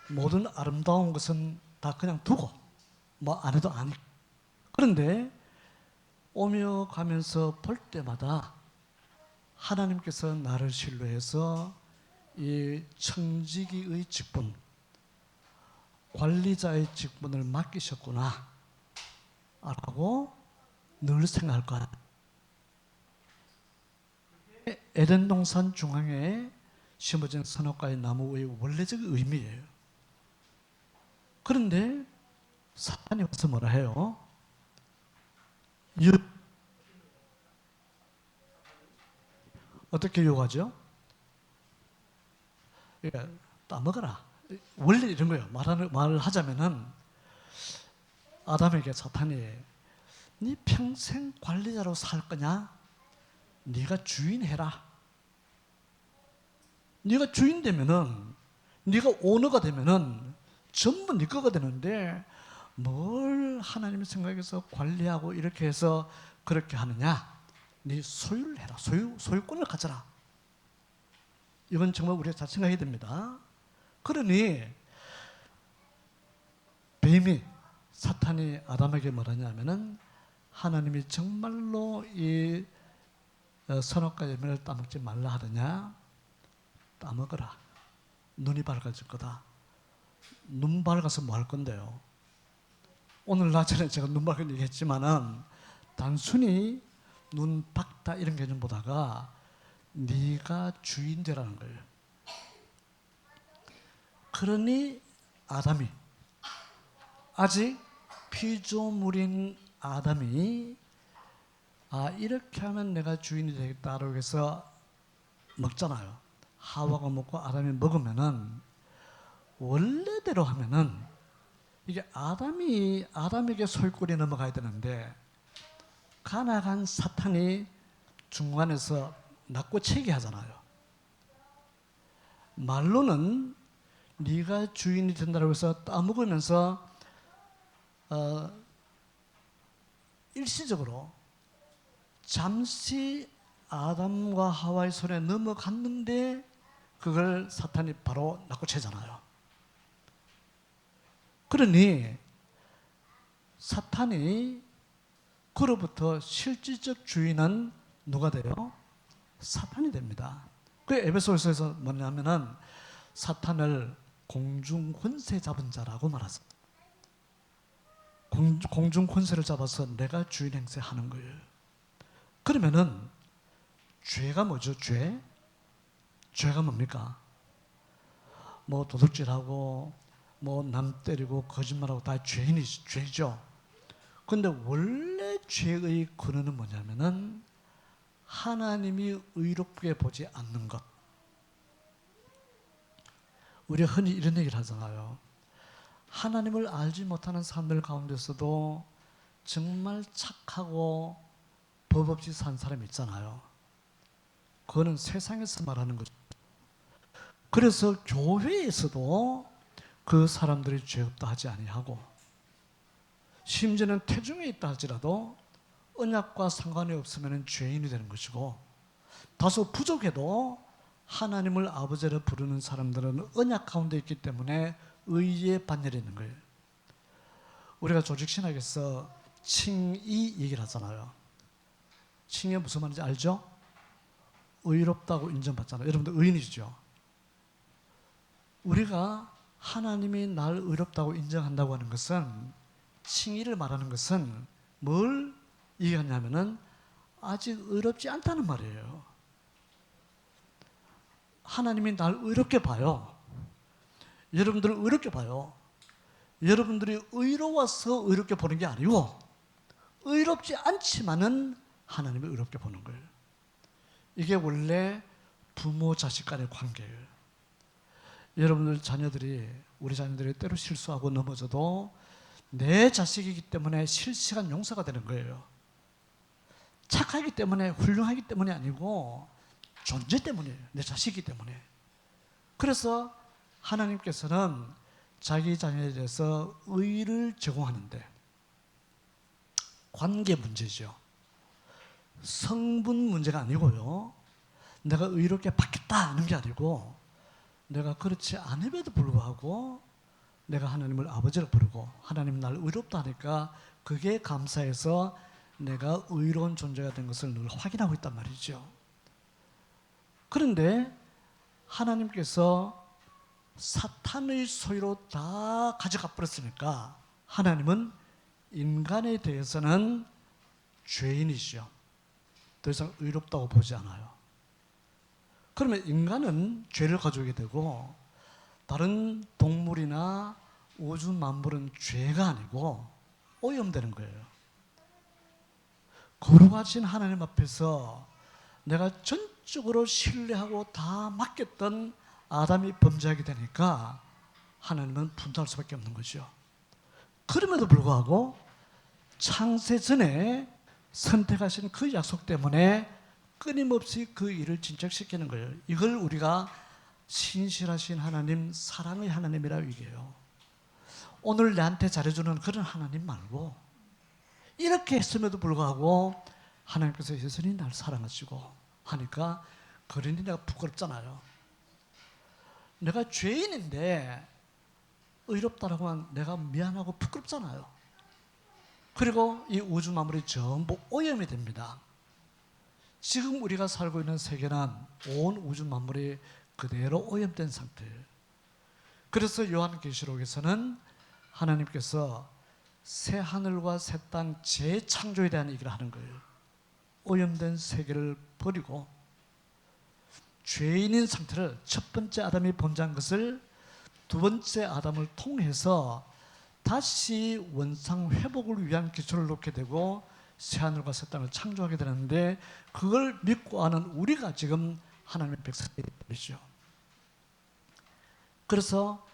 모든 아름다운 것은 다 그냥 두고 뭐 안 해도 안. 그런데 오며 가면서 볼 때마다 하나님께서 나를 신뢰해서 이 청지기의 직분, 관리자의 직분을 맡기셨구나 라고 늘 생각할 거야. 에덴 동산 중앙에 심어진 선악과의 나무의 원래적 의미예요. 그런데 사탄이 와서 뭐라 해요? 어떻게 유혹하죠? 따먹어라. 원래 이런 거예요. 말을 하자면은 아담에게 사탄이 네 평생 관리자로 살 거냐? 네가 주인 해라. 네가 주인 되면은 네가 오너가 되면은 전부 네 거가 되는데 뭘 하나님 생각해서 관리하고 이렇게 해서 그렇게 하느냐? 네 소유를 해라. 소유권을 가져라. 이건 정말 우리가 잘 생각해야 됩니다. 그러니 사탄이 아담에게 뭐라냐면은 하나님이 정말로 이 선악과 열매를 따먹지 말라 하더냐? 따먹어라. 눈이 밝아질 거다. 눈 밝아서 뭐 할 건데요? 오늘 낮에는 제가 눈 밝은 얘기했지만은 단순히 눈 밝다 이런 개념보다가 네가 주인 되라는 거예요. 그러니 아담이 아직 피조물인 아담이 이렇게 하면 내가 주인이 되겠다라고 해서 먹잖아요. 하와가 먹고 아담이 먹으면은 원래대로 하면은 이게 아담에게 소유권이 넘어가야 되는데 가나간 사탄이 중간에서 낚고채기 하잖아요. 말로는 네가 주인이 된다고 해서 따먹으면서 일시적으로 잠시 아담과 하와의 손에 넘어갔는데 그걸 사탄이 바로 낚아채잖아요. 그러니 사탄이 그로부터 실질적 주인은 누가 돼요? 사탄이 됩니다. 그 에베소서에서 뭐냐면은 사탄을 공중 권세 잡은 자라고 말하죠. 공중 권세를 잡아서 내가 주인 행세하는 거예요. 그러면은 죄가 뭐죠? 죄가 뭡니까? 뭐 도둑질하고 뭐 남 때리고 거짓말하고 다 죄죠. 그런데 원래 죄의 근원은 뭐냐면은 하나님이 의롭게 보지 않는 것. 우리가 흔히 이런 얘기를 하잖아요. 하나님을 알지 못하는 사람들 가운데서도 정말 착하고 법 없이 산 사람이 있잖아요. 그거는 세상에서 말하는 거죠. 그래서 교회에서도 그 사람들이 죄 없다 하지 아니하고, 심지어는 태중에 있다 할지라도 언약과 상관이 없으면 죄인이 되는 것이고, 다소 부족해도 하나님을 아버지로 부르는 사람들은 언약 가운데 있기 때문에 의의 반열이 있는 거예요. 우리가 조직신학에서 칭의 얘기를 하잖아요. 칭의가 무슨 말인지 알죠? 의롭다고 인정받잖아요. 여러분들 의인이시죠? 우리가 하나님이 날 의롭다고 인정한다고 하는 것은, 칭의를 말하는 것은 뭘 얘기하냐면은 아직 의롭지 않다는 말이에요. 하나님이 날 의롭게 봐요. 여러분들을 의롭게 봐요. 여러분들이 의로워서 의롭게 보는 게 아니고, 의롭지 않지만은 하나님이 의롭게 보는 거예요. 이게 원래 부모 자식 간의 관계예요. 여러분들 자녀들이, 우리 자녀들이 때로 실수하고 넘어져도 내 자식이기 때문에 실시간 용서가 되는 거예요. 착하기 때문에, 훌륭하기 때문이 아니고 존재 때문이에요. 내 자식이기 때문에. 그래서 하나님께서는 자기 자녀에 대해서 의를 제공하는데, 관계 문제죠. 성분 문제가 아니고요. 내가 의롭게 받겠다 하는 게 아니고, 내가 그렇지 않음에도 불구하고 내가 하나님을 아버지로 부르고 하나님 날 의롭다 하니까 그게 감사해서 내가 의로운 존재가 된 것을 늘 확인하고 있단 말이죠. 그런데 하나님께서 사탄의 소유로 다 가져가 버렸으니까 하나님은 인간에 대해서는 죄인이시죠. 더 이상 의롭다고 보지 않아요. 그러면 인간은 죄를 가져오게 되고, 다른 동물이나 우주 만물은 죄가 아니고 오염되는 거예요. 거룩하신 하나님 앞에서 내가 전적으로 신뢰하고 다 맡겼던 아담이 범죄하게 되니까 하나님은 분노할 수밖에 없는 거죠. 그럼에도 불구하고 창세 전에 선택하신 그 약속 때문에 끊임없이 그 일을 진척시키는 거예요. 이걸 우리가 신실하신 하나님, 사랑의 하나님이라고 얘기해요. 오늘 내한테 잘해주는 그런 하나님 말고, 이렇게 했음에도 불구하고 하나님께서 여전히 날 사랑하시고 하니까 그러니 내가 부끄럽잖아요. 내가 죄인인데 의롭다라고 하면 내가 미안하고 부끄럽잖아요. 그리고 이 우주 만물이 전부 오염이 됩니다. 지금 우리가 살고 있는 세계는 온 우주 만물이 그대로 오염된 상태예요. 그래서 요한계시록에서는 하나님께서 새 하늘과 새 땅 재창조에 대한 얘기를 하는 거예요. 오염된 세계를 버리고 죄인인 상태를, 첫 번째 아담이 범죄한 것을 두 번째 아담을 통해서 다시 원상 회복을 위한 기초를 놓게 되고 새하늘과 새 땅을 창조하게 되는데, 그걸 믿고 아는 우리가 지금 하나님의 백성이죠. 그래서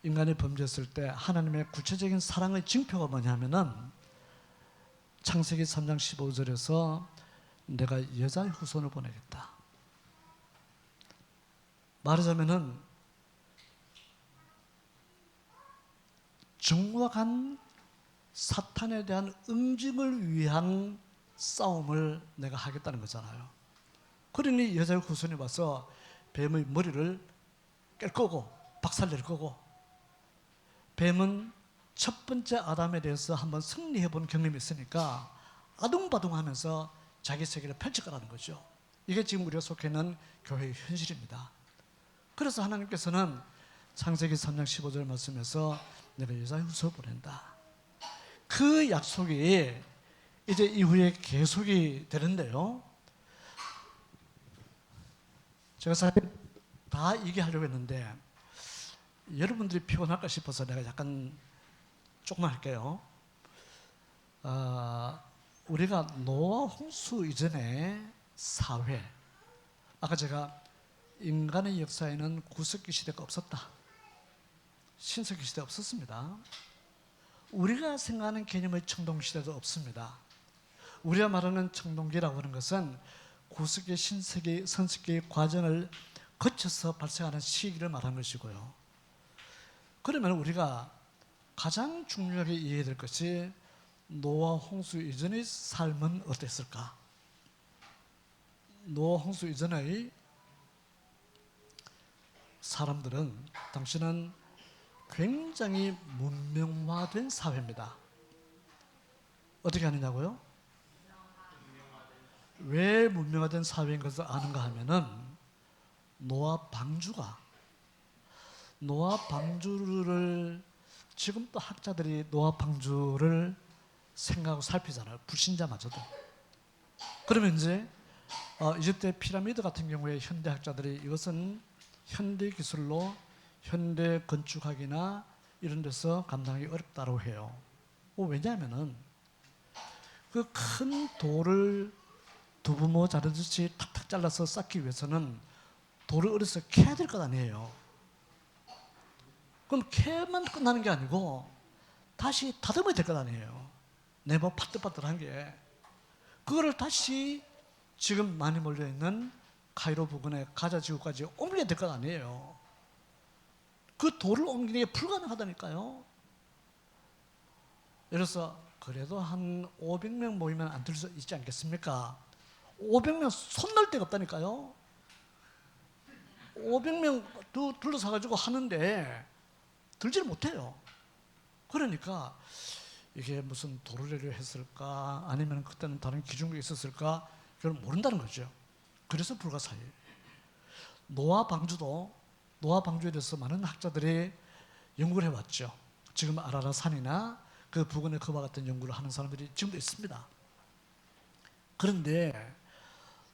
인간이 범죄했을 때 하나님의 구체적인 사랑의 징표가 뭐냐면은 창세기 3장 15절에서 내가 여자의 후손을 보내겠다. 말하자면은 정확한 사탄에 대한 응징을 위한 싸움을 내가 하겠다는 거잖아요. 그러니 여자의 후손이 와서 뱀의 머리를 깰 거고 박살낼 거고, 뱀은 첫 번째 아담에 대해서 한번 승리해 본 경험이 있으니까 아둥바둥하면서 자기 세계를 펼칠 거라는 거죠. 이게 지금 우리가 속해 있는 교회의 현실입니다. 그래서 하나님께서는 창세기 3장 15절 말씀에서 내가 여자의 후손을 보낸다. 그 약속이 이제 이후에 계속이 되는데요. 제가 사실 다 얘기하려고 했는데 여러분들이 피곤할까 싶어서 내가 약간 조금만 할게요. 우리가 노아 홍수 이전의 사회, 아까 제가 인간의 역사에는 구석기 시대가 없었다, 신석기 시대 없었습니다. 우리가 생각하는 개념의 청동시대도 없습니다. 우리가 말하는 청동기라고 하는 것은 구석기, 신석기, 선석기 과정을 거쳐서 발생하는 시기를 말하는 것이고요. 그러면 우리가 가장 중요하게 이해해야 될 것이 노아 홍수 이전의 삶은 어땠을까? 노아 홍수 이전의 사람들은, 당신은 굉장히 문명화된 사회입니다. 어떻게 하느냐고요? 왜 문명화된 사회인 것을 아는가 하면은 노아 방주를 지금도 학자들이 노아 방주를 생각하고 살피잖아요. 불신자마저도. 그러면 이제 이집트 피라미드 같은 경우에 현대학자들이 이것은 현대 기술로 현대 건축학이나 이런 데서 감당하기 어렵다고 해요. 왜냐하면은 그 큰 돌을 두부모 자르듯이 탁탁 잘라서 쌓기 위해서는 돌을 어디서 캐야 될 것 아니에요. 그럼 캐만 끝나는 게 아니고 다시 다듬어야 될 것 아니에요. 네모 파뜨파뜨한 게. 그거를 다시 지금 많이 몰려있는 카이로 부근의 가자 지구까지 옮겨야 될 것 아니에요. 그 돌을 옮기는 게 불가능하다니까요. 예를 들어서 그래도 한 500명 모이면 안 들 수 있지 않겠습니까? 500명 손 넣을 데가 없다니까요. 500명 둘러싸가지고 하는데 들지를 못해요. 그러니까 이게 무슨 도르래를 했을까 아니면 그때는 다른 기준이 있었을까, 그걸 모른다는 거죠. 그래서 불가사의예요. 노아 방주에 대해서 많은 학자들이 연구를 해왔죠. 지금 아라라산이나 그 부근의 그와 같은 연구를 하는 사람들이 지금도 있습니다. 그런데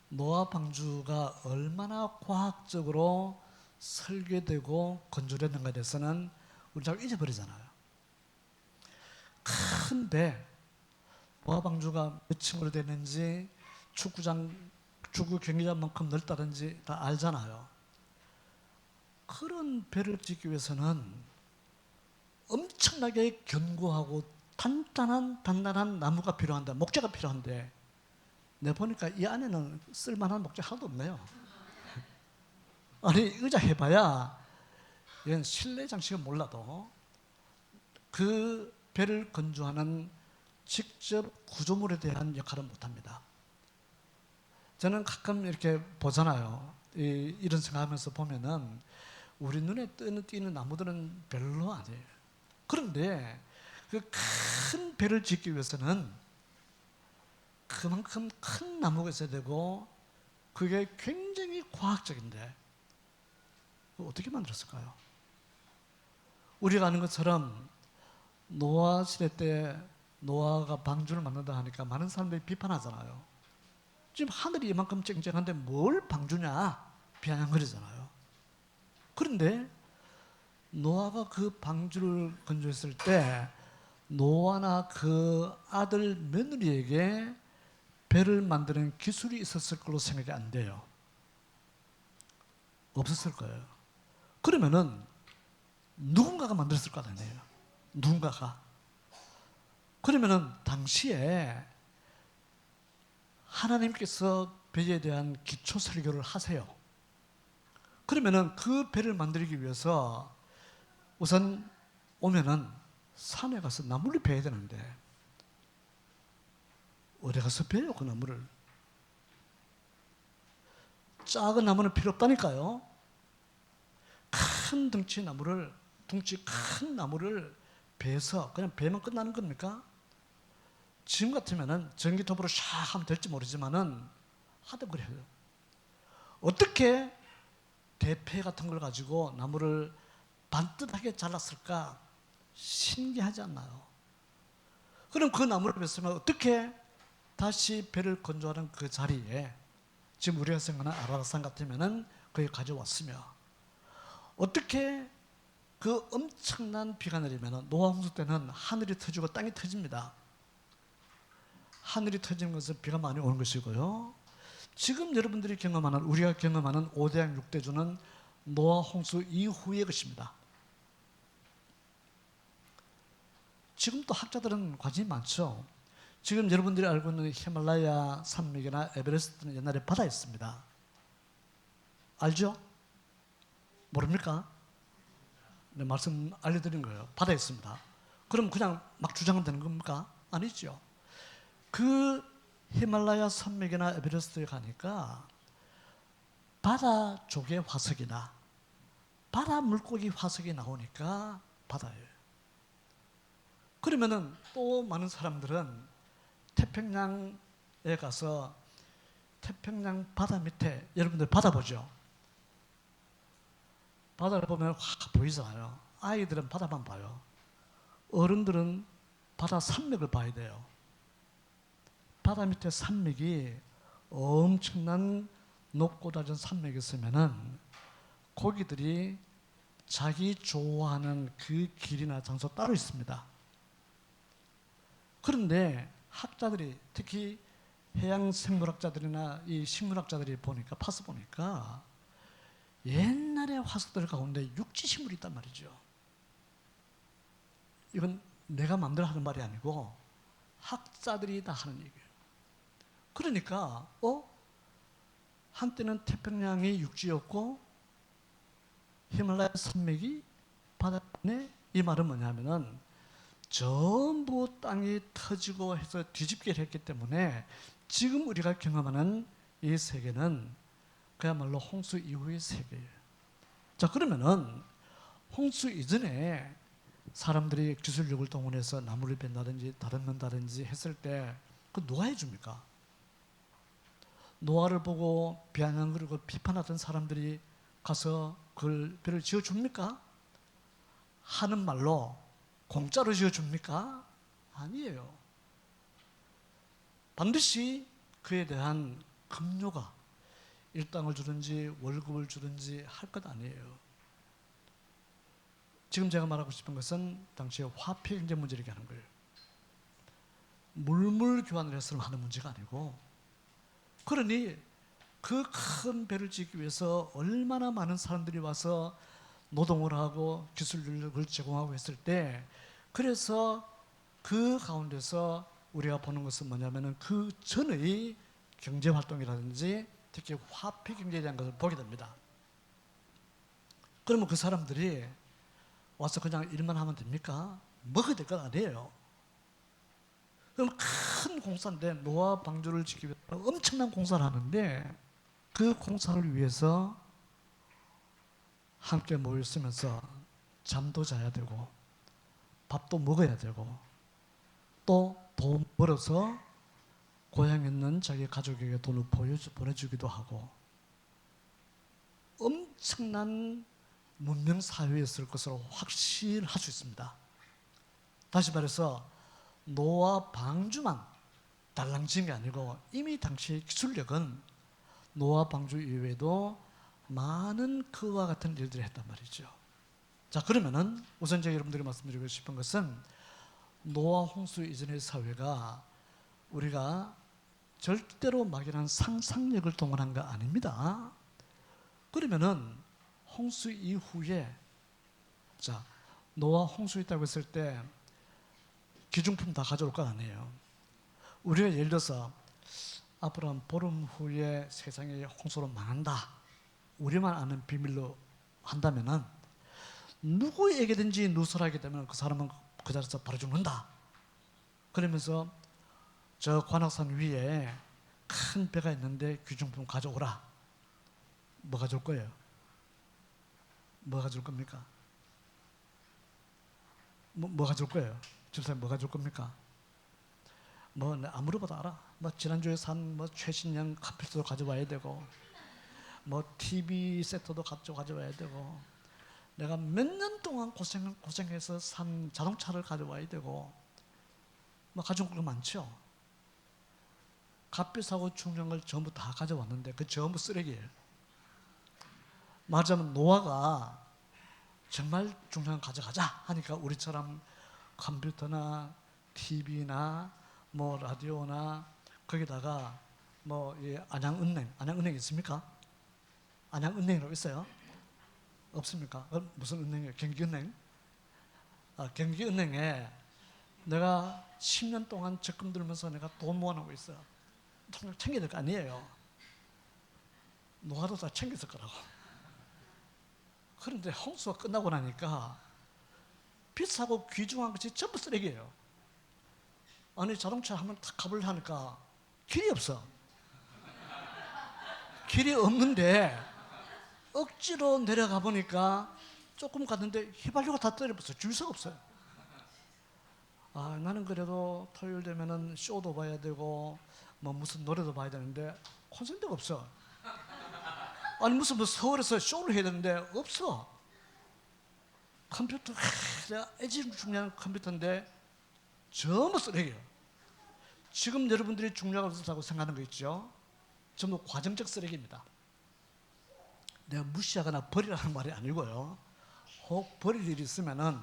노아 방주가 얼마나 과학적으로 설계되고 건조됐는가에 대해서는 우리 잘 잊어버리잖아요. 큰 배, 노아 방주가 몇 층으로 되는지, 축구 경기장만큼 넓다든지 다 알잖아요. 그런 배를 짓기 위해서는 엄청나게 견고하고 단단한 나무가 필요한데, 목재가 필요한데, 내가 보니까 이 안에는 쓸만한 목재 하나도 없네요. 아니, 의자 해봐야 이건 실내 장식은 몰라도 그 배를 건조하는 직접 구조물에 대한 역할은 못합니다. 저는 가끔 이렇게 보잖아요. 이런 생각하면서 보면은 우리 눈에 띄는 나무들은 별로 아니에요. 그런데 그 큰 배를 짓기 위해서는 그만큼 큰 나무가 있어야 되고, 그게 굉장히 과학적인데 어떻게 만들었을까요? 우리가 아는 것처럼 노아 시대 때 노아가 방주를 만든다 하니까 많은 사람들이 비판하잖아요. 지금 하늘이 이만큼 쨍쨍한데 뭘 방주냐 비아냥거리잖아요. 그런데 노아가 그 방주를 건조했을 때 노아나 그 아들 며느리에게 배를 만드는 기술이 있었을 걸로 생각이 안 돼요. 없었을 거예요. 그러면은 누군가가 만들었을 거 아니에요. 누군가가. 그러면은 당시에 하나님께서 배에 대한 기초 설교를 하세요. 그러면은 그 배를 만들기 위해서 우선 오면은 산에 가서 나무를 베야 되는데 어디 가서 베요 그 나무를? 작은 나무는 필요 없다니까요. 큰 덩치 나무를, 덩치 큰 나무를 베서 그냥 베면 끝나는 겁니까? 지금 같으면은 전기톱으로 샥 하면 될지 모르지만은 하도 그래요. 어떻게 대패 같은 걸 가지고 나무를 반듯하게 잘랐을까? 신기하지 않나요? 그럼 그 나무를 뱄으면 어떻게 다시 배를 건조하는 그 자리에 지금 우리가 생각하는 아라산 같으면은 거기 가져왔으며, 어떻게 그 엄청난 비가 내리면 노아 홍수 때는 하늘이 터지고 땅이 터집니다. 하늘이 터지는 것은 비가 많이 오는 것이고요. 지금 여러분들이 경험하는, 우리가 경험하는 5대양 6대주는 노아 홍수 이후의 것입니다. 지금도 학자들은 관심이 많죠. 지금 여러분들이 알고 있는 히말라야 산맥이나 에베레스트는 옛날에 바다였습니다. 알죠? 모릅니까? 네, 말씀 알려드린 거예요. 바다였습니다. 그럼 그냥 막 주장은 되는 겁니까? 아니죠. 그 히말라야 산맥이나 에베레스트에 가니까 바다 조개 화석이나 바다 물고기 화석이 나오니까 바다예요. 그러면은 또 많은 사람들은 태평양에 가서 태평양 바다 밑에, 여러분들 바다 보죠? 바다를 보면 확 보이잖아요. 아이들은 바다만 봐요. 어른들은 바다 산맥을 봐야 돼요. 바다 밑에 산맥이 엄청난 높고 낮은 산맥이 있으면은 고기들이 자기 좋아하는 그 길이나 장소 따로 있습니다. 그런데 학자들이, 특히 해양 생물학자들이나 이 식물학자들이 보니까, 파서 보니까 옛날의 화석들 가운데 육지 식물이 있단 말이죠. 이건 내가 마음대로 하는 말이 아니고 학자들이 다 하는 얘기예요. 그러니까 한때는 태평양이 육지였고 히말라야 산맥이 바다네, 이 말은 뭐냐면은 전부 땅이 터지고 해서 뒤집기를 했기 때문에 지금 우리가 경험하는 이 세계는 그야말로 홍수 이후의 세계예요. 자, 그러면은 홍수 이전에 사람들이 기술력을 동원해서 나무를 벤다든지 다듬는다든지 했을 때 그 누가 해줍니까? 노아를 보고 비아냥거리고 비판하던 사람들이 가서 그걸 배를 지어줍니까? 하는 말로 공짜로 지어줍니까? 아니에요. 반드시 그에 대한 급료가, 일당을 주든지 월급을 주든지 할 것 아니에요. 지금 제가 말하고 싶은 것은 당시에 화폐 경제 문제를 얘기하는 거예요. 물물 교환을 해서 하는 문제가 아니고, 그러니 그 큰 배를 짓기 위해서 얼마나 많은 사람들이 와서 노동을 하고 기술력을 제공하고 했을 때, 그래서 그 가운데서 우리가 보는 것은 뭐냐면은 그 전의 경제 활동이라든지 특히 화폐 경제에 대한 것을 보게 됩니다. 그러면 그 사람들이 와서 그냥 일만 하면 됩니까? 먹어야 될 건 아니에요. 그럼 큰 공사인데, 노아 방주를 짓기 위해서 엄청난 공사를 하는데 그 공사를 위해서 함께 모였으면서 잠도 자야 되고 밥도 먹어야 되고 또 돈 벌어서 고향에 있는 자기 가족에게 돈을 보내주기도 하고 엄청난 문명 사회였을 것으로 확신할 수 있습니다. 다시 말해서 노아 방주만 달랑지은 게 아니고 이미 당시의 기술력은 노아 방주 이외에도 많은 그와 같은 일들을 했단 말이죠. 자, 그러면은 우선 제가 여러분들에게 말씀드리고 싶은 것은 노아 홍수 이전의 사회가 우리가 절대로 막연한 상상력을 동원한 거 아닙니다. 그러면은 홍수 이후에, 자, 노아 홍수 있다고 했을 때 기중품 다 가져올 거 아니에요. 우리가 예를 들어서 아브라함 보름 후에 세상이 홍수로 망한다, 우리만 아는 비밀로 한다면은 누구에게든지 누설하게 되면 그 사람은 그 자리에서 바로 죽는다. 그러면서 저 관악산 위에 큰 배가 있는데 귀중품 가져오라. 뭐 가져올 거예요? 뭐 가져올 겁니까? 뭐 가져올 거예요? 집사님 뭐 가져올 겁니까? 뭐 안 물어봐도 알아. 뭐 지난주에 산 뭐 최신형 컴퓨터도 가져와야 되고, 뭐 TV 세트도 가져와야 되고, 내가 몇 년 동안 고생해서 산 자동차를 가져와야 되고, 뭐 가져올 거 많죠. 값비싸고 중요한 걸 전부 다 가져왔는데 그 전부 쓰레기예요. 말하자면 노아가 정말 중요한 거 가져가자 하니까 우리처럼 컴퓨터나 TV나 뭐 라디오나 거기다가 뭐 안양은행 있습니까? 안양은행이라고 있어요? 없습니까? 무슨 은행이에요? 경기은행? 경기은행에 내가 10년 동안 적금 들면서 내가 돈 모아놓고 있어요. 정말 챙겨야 될 거 아니에요. 노아도 다 챙겼을 거라고. 그런데 홍수가 끝나고 나니까 비싸고 귀중한 것이 전부 쓰레기예요. 아니 자동차 한번 탁 가보려 하니까 길이 없어. 길이 없는데 억지로 내려가 보니까 조금 갔는데 휘발유가 다 떨어졌어요. 줄서가 없어요. 나는 그래도 토요일 되면은 쇼도 봐야 되고 뭐 무슨 노래도 봐야 되는데 콘센트가 없어. 아니 무슨 뭐 서울에서 쇼를 해야 되는데 없어. 컴퓨터 내가 애지 중요한 컴퓨터인데 전부 쓰레기예요. 지금 여러분들이 중요하다고 생각하는 거 있죠? 전부 과정적 쓰레기입니다. 내가 무시하거나 버리라는 말이 아니고요. 혹 버릴 일이 있으면은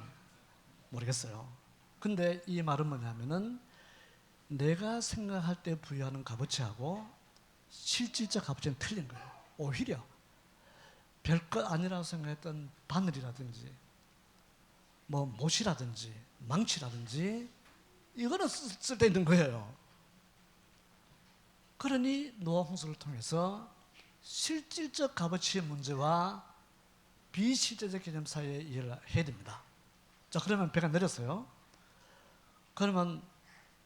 모르겠어요. 근데 이 말은 뭐냐면은 내가 생각할 때 부여하는 값어치하고 실질적 값어치는 틀린 거예요. 오히려 별것 아니라고 생각했던 바늘이라든지 뭐 못이라든지 망치라든지 이거는 쓸데있는 거예요. 그러니 노아 홍수를 통해서 실질적 값어치의 문제와 비실제적 개념 사이에 이해를 해야 됩니다. 자, 그러면 배가 내렸어요. 그러면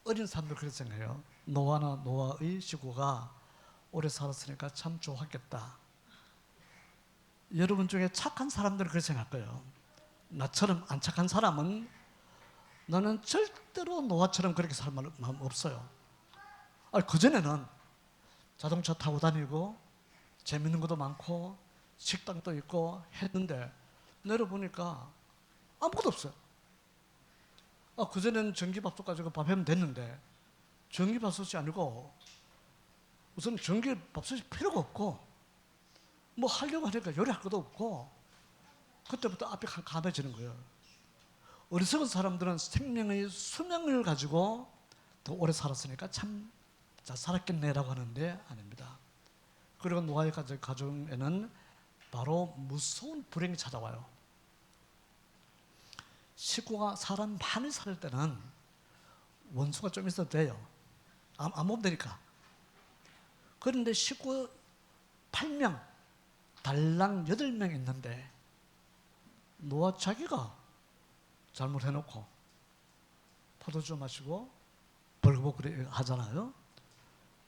어린 사람들 그렇게 생각해요. 노아나 노아의 식구가 오래 살았으니까 참 좋았겠다. 여러분 중에 착한 사람들은 그렇게 생각할 거예요. 나처럼 안 착한 사람은 나는 절대로 노아처럼 그렇게 살 마음 없어요. 그전에는 자동차 타고 다니고 재밌는 것도 많고 식당도 있고 했는데 내려보니까 아무것도 없어요. 그전에는 전기밥솥 가지고 밥 하면 됐는데 전기밥솥이 아니고 우선 전기밥솥이 필요가 없고 뭐 하려고 하니까 요리할 것도 없고 그때부터 앞이 캄캄해지는 거예요. 어리석은 사람들은 생명의 수명을 가지고 더 오래 살았으니까 참 잘 살았겠네라고 하는데 아닙니다. 그리고 노아의 가정에는 바로 무서운 불행이 찾아와요. 식구가 사람 많이 살 때는 원수가 좀 있어도 돼요. 안 보면 되니까. 그런데 식구 8명, 달랑 8명 있는데 노아 자기가 잘못해놓고 포도주 마시고 벌거벗고 하잖아요.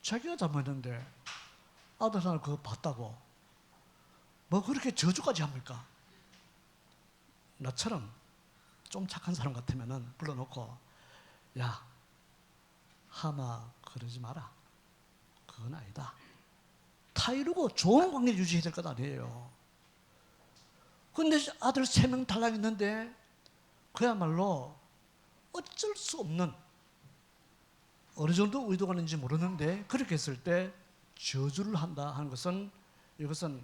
자기가 잘못했는데 아들 하나 그거 봤다고 뭐 그렇게 저주까지 합니까? 나처럼 좀 착한 사람 같으면은 불러놓고 야 하마 그러지 마라. 그건 아니다. 다 이루고 좋은 관계 유지해야 될 것 아니에요. 근데 아들 3명 달랑 있는데 그야말로 어쩔 수 없는 어느 정도 의도가 있는지 모르는데 그렇게 했을 때 저주를 한다 하는 것은 이것은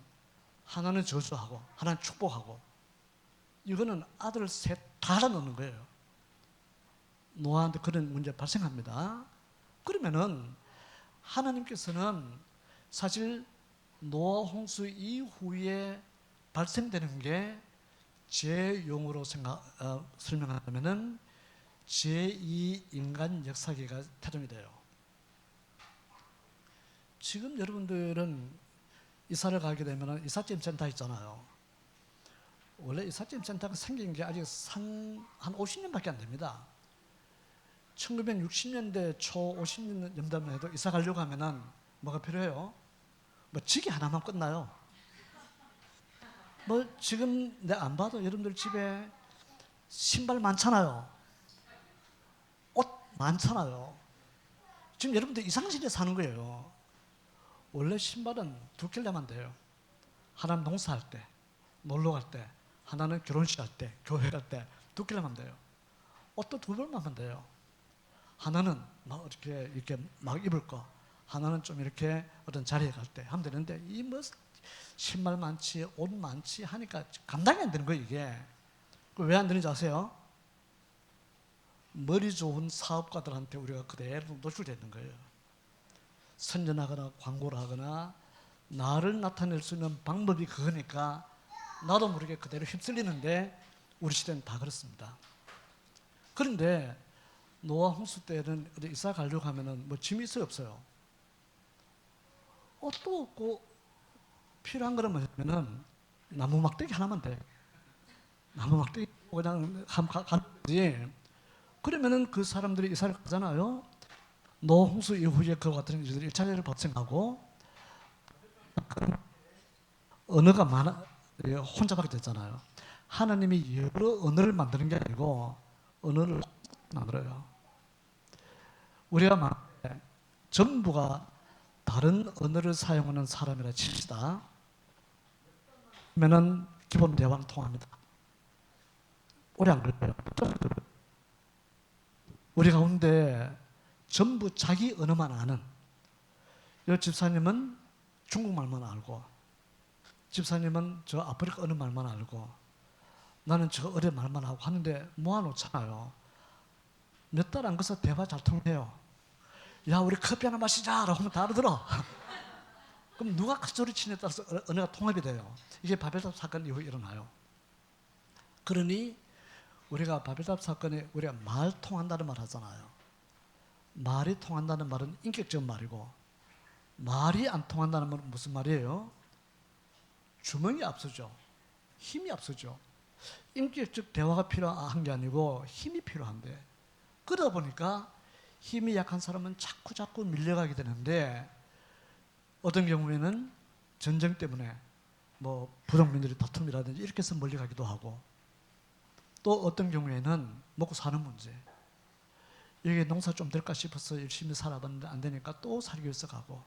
하나는 저주하고 하나는 축복하고 이거는 아들 셋 다 넣는 거예요. 노아한테 그런 문제 발생합니다. 그러면은 하나님께서는 사실 노아 홍수 이후에 발생되는 게 제 용어로 설명하면은 제2 인간 역사기가 타동이 돼요. 지금 여러분들은 이사를 가게 되면 이삿짐 센터 있잖아요. 원래 이삿짐 센터가 생긴 게 아직 한 50년밖에 안 됩니다. 1960년대 초 50년대만 해도 이사 가려고 하면은 뭐가 필요해요? 뭐 지게 하나만 끝나요. 뭐 지금 내가 안 봐도 여러분들 집에 신발 많잖아요. 옷 많잖아요. 지금 여러분들 이상실에 사는 거예요. 원래 신발은 두 켤레만 돼요. 하나는 농사할 때, 놀러 갈 때, 하나는 결혼식 할 때, 교회 갈 때 두 켤레만 돼요. 옷도 두 벌만 하면 돼요. 하나는 막 이렇게 막 입을 거, 하나는 좀 이렇게 어떤 자리에 갈 때 하면 되는데, 이 뭐 신발 많지, 옷 많지 하니까 감당이 안 되는 거예요, 이게. 왜 안 되는지 아세요? 머리 좋은 사업가들한테 우리가 그대로 노출되는 거예요. 선전하거나 광고를 하거나 나를 나타낼 수 있는 방법이 그거니까 나도 모르게 그대로 휩쓸리는데, 우리 시대는 다 그렇습니다. 그런데 노아 홍수 때는 어디 이사 가려고 하면은 뭐 짐이 있어요, 없어요? 옷도 없고 필요한 거는 뭐냐면은 나무 막대기 하나만 돼. 나무 막대기 그냥 가는 거지. 그러면은 그 사람들이 이사를 가잖아요. 노아 홍수 이후에 그와 같은 일들이 1차례를 발생하고 언어가 많아 혼잡하게 됐잖아요. 하나님이 여러 언어를 만드는 게 아니고 언어를 만들어요. 우리가 만약에 전부가 다른 언어를 사용하는 사람이라 칩시다. 그러면은 기본 대화는 통합니다. 오래 안 걸려요. 우리 가운데 전부 자기 언어만 아는, 이 집사님은 중국말만 알고, 집사님은 저 아프리카 어느 말만 알고, 나는 저 어뢰 말만 하고 하는데 모아놓잖아요. 몇 달 안 가서 대화 잘 통해요. 야, 우리 커피 하나 마시자 라고 하면 다 알아들어. 그럼 누가 큰 소리 치냐에 따라서 언어가 통합이 돼요. 이게 바벨탑 사건 이후에 일어나요. 그러니 우리가 바벨탑 사건에 우리가 말 통한다는 말 하잖아요. 말이 통한다는 말은 인격적인 말이고, 말이 안 통한다는 말은 무슨 말이에요? 주먹이 앞서죠. 힘이 앞서죠. 인격적 대화가 필요한 게 아니고 힘이 필요한데, 그러다 보니까 힘이 약한 사람은 자꾸 밀려가게 되는데, 어떤 경우에는 전쟁 때문에 뭐 부족민들이 다툼이라든지 이렇게 해서 멀리 가기도 하고, 또 어떤 경우에는 먹고 사는 문제, 여기 농사 좀 될까 싶어서 열심히 살아봤는데 안 되니까 또 살기 위해서 가고,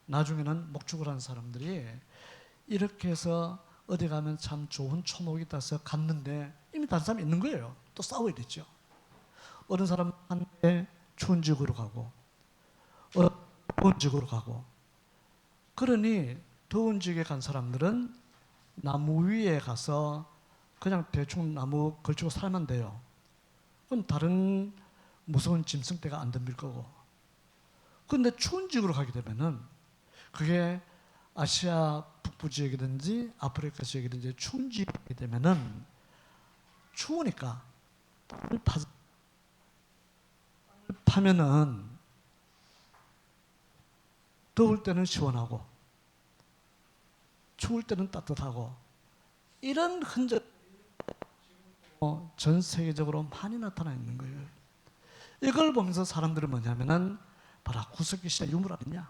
나중에는 목축을 하는 사람들이 이렇게 해서 어디 가면 참 좋은 초목이 있다서 갔는데 이미 다른 사람이 있는 거예요. 또 싸워야 됐죠. 어느 사람은 한때 추운 지역으로 가고, 더운 지역으로 가고. 그러니 더운 지역에 간 사람들은 나무 위에 가서 그냥 대충 나무 걸치고 살면 돼요. 그럼 다른 무서운 짐승떼가 안 덤빌 거고. 그런데 추운 지역으로 가게 되면은, 그게 아시아 북부 지역이든지 아프리카 지역이든지 추운 지역이 되면은 추우니까 땅을 파면은 더울 때는 시원하고 추울 때는 따뜻하고, 이런 흔적 전 세계적으로 많이 나타나 있는 거예요. 이걸 보면서 사람들은 뭐냐면은, 봐라, 구석기 시대 유물 아니냐?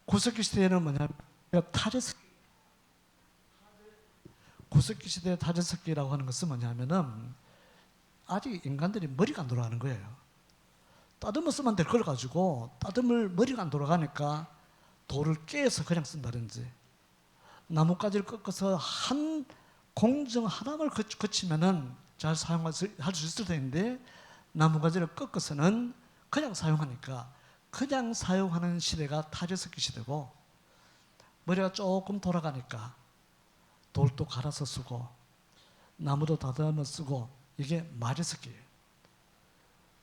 구석기 시대에는 뭐냐면 구석기 시대의 타제석기라고 하는 것은 뭐냐면은 아직 인간들이 머리가 안 돌아가는 거예요. 따듬어 쓰면 될 걸 가지고 따듬을 머리가 안 돌아가니까 돌을 깨서 그냥 쓴다든지, 나뭇가지를 꺾어서 한 공정 하나를 거치면은 잘 사용할 수 있을 텐데, 나뭇가지를 꺾어서는 그냥 사용하니까 그냥 사용하는 시대가 타제석기 시대고, 머리가 조금 돌아가니까 돌도 갈아서 쓰고 나무도 다듬어 쓰고, 이게 마제석기예요.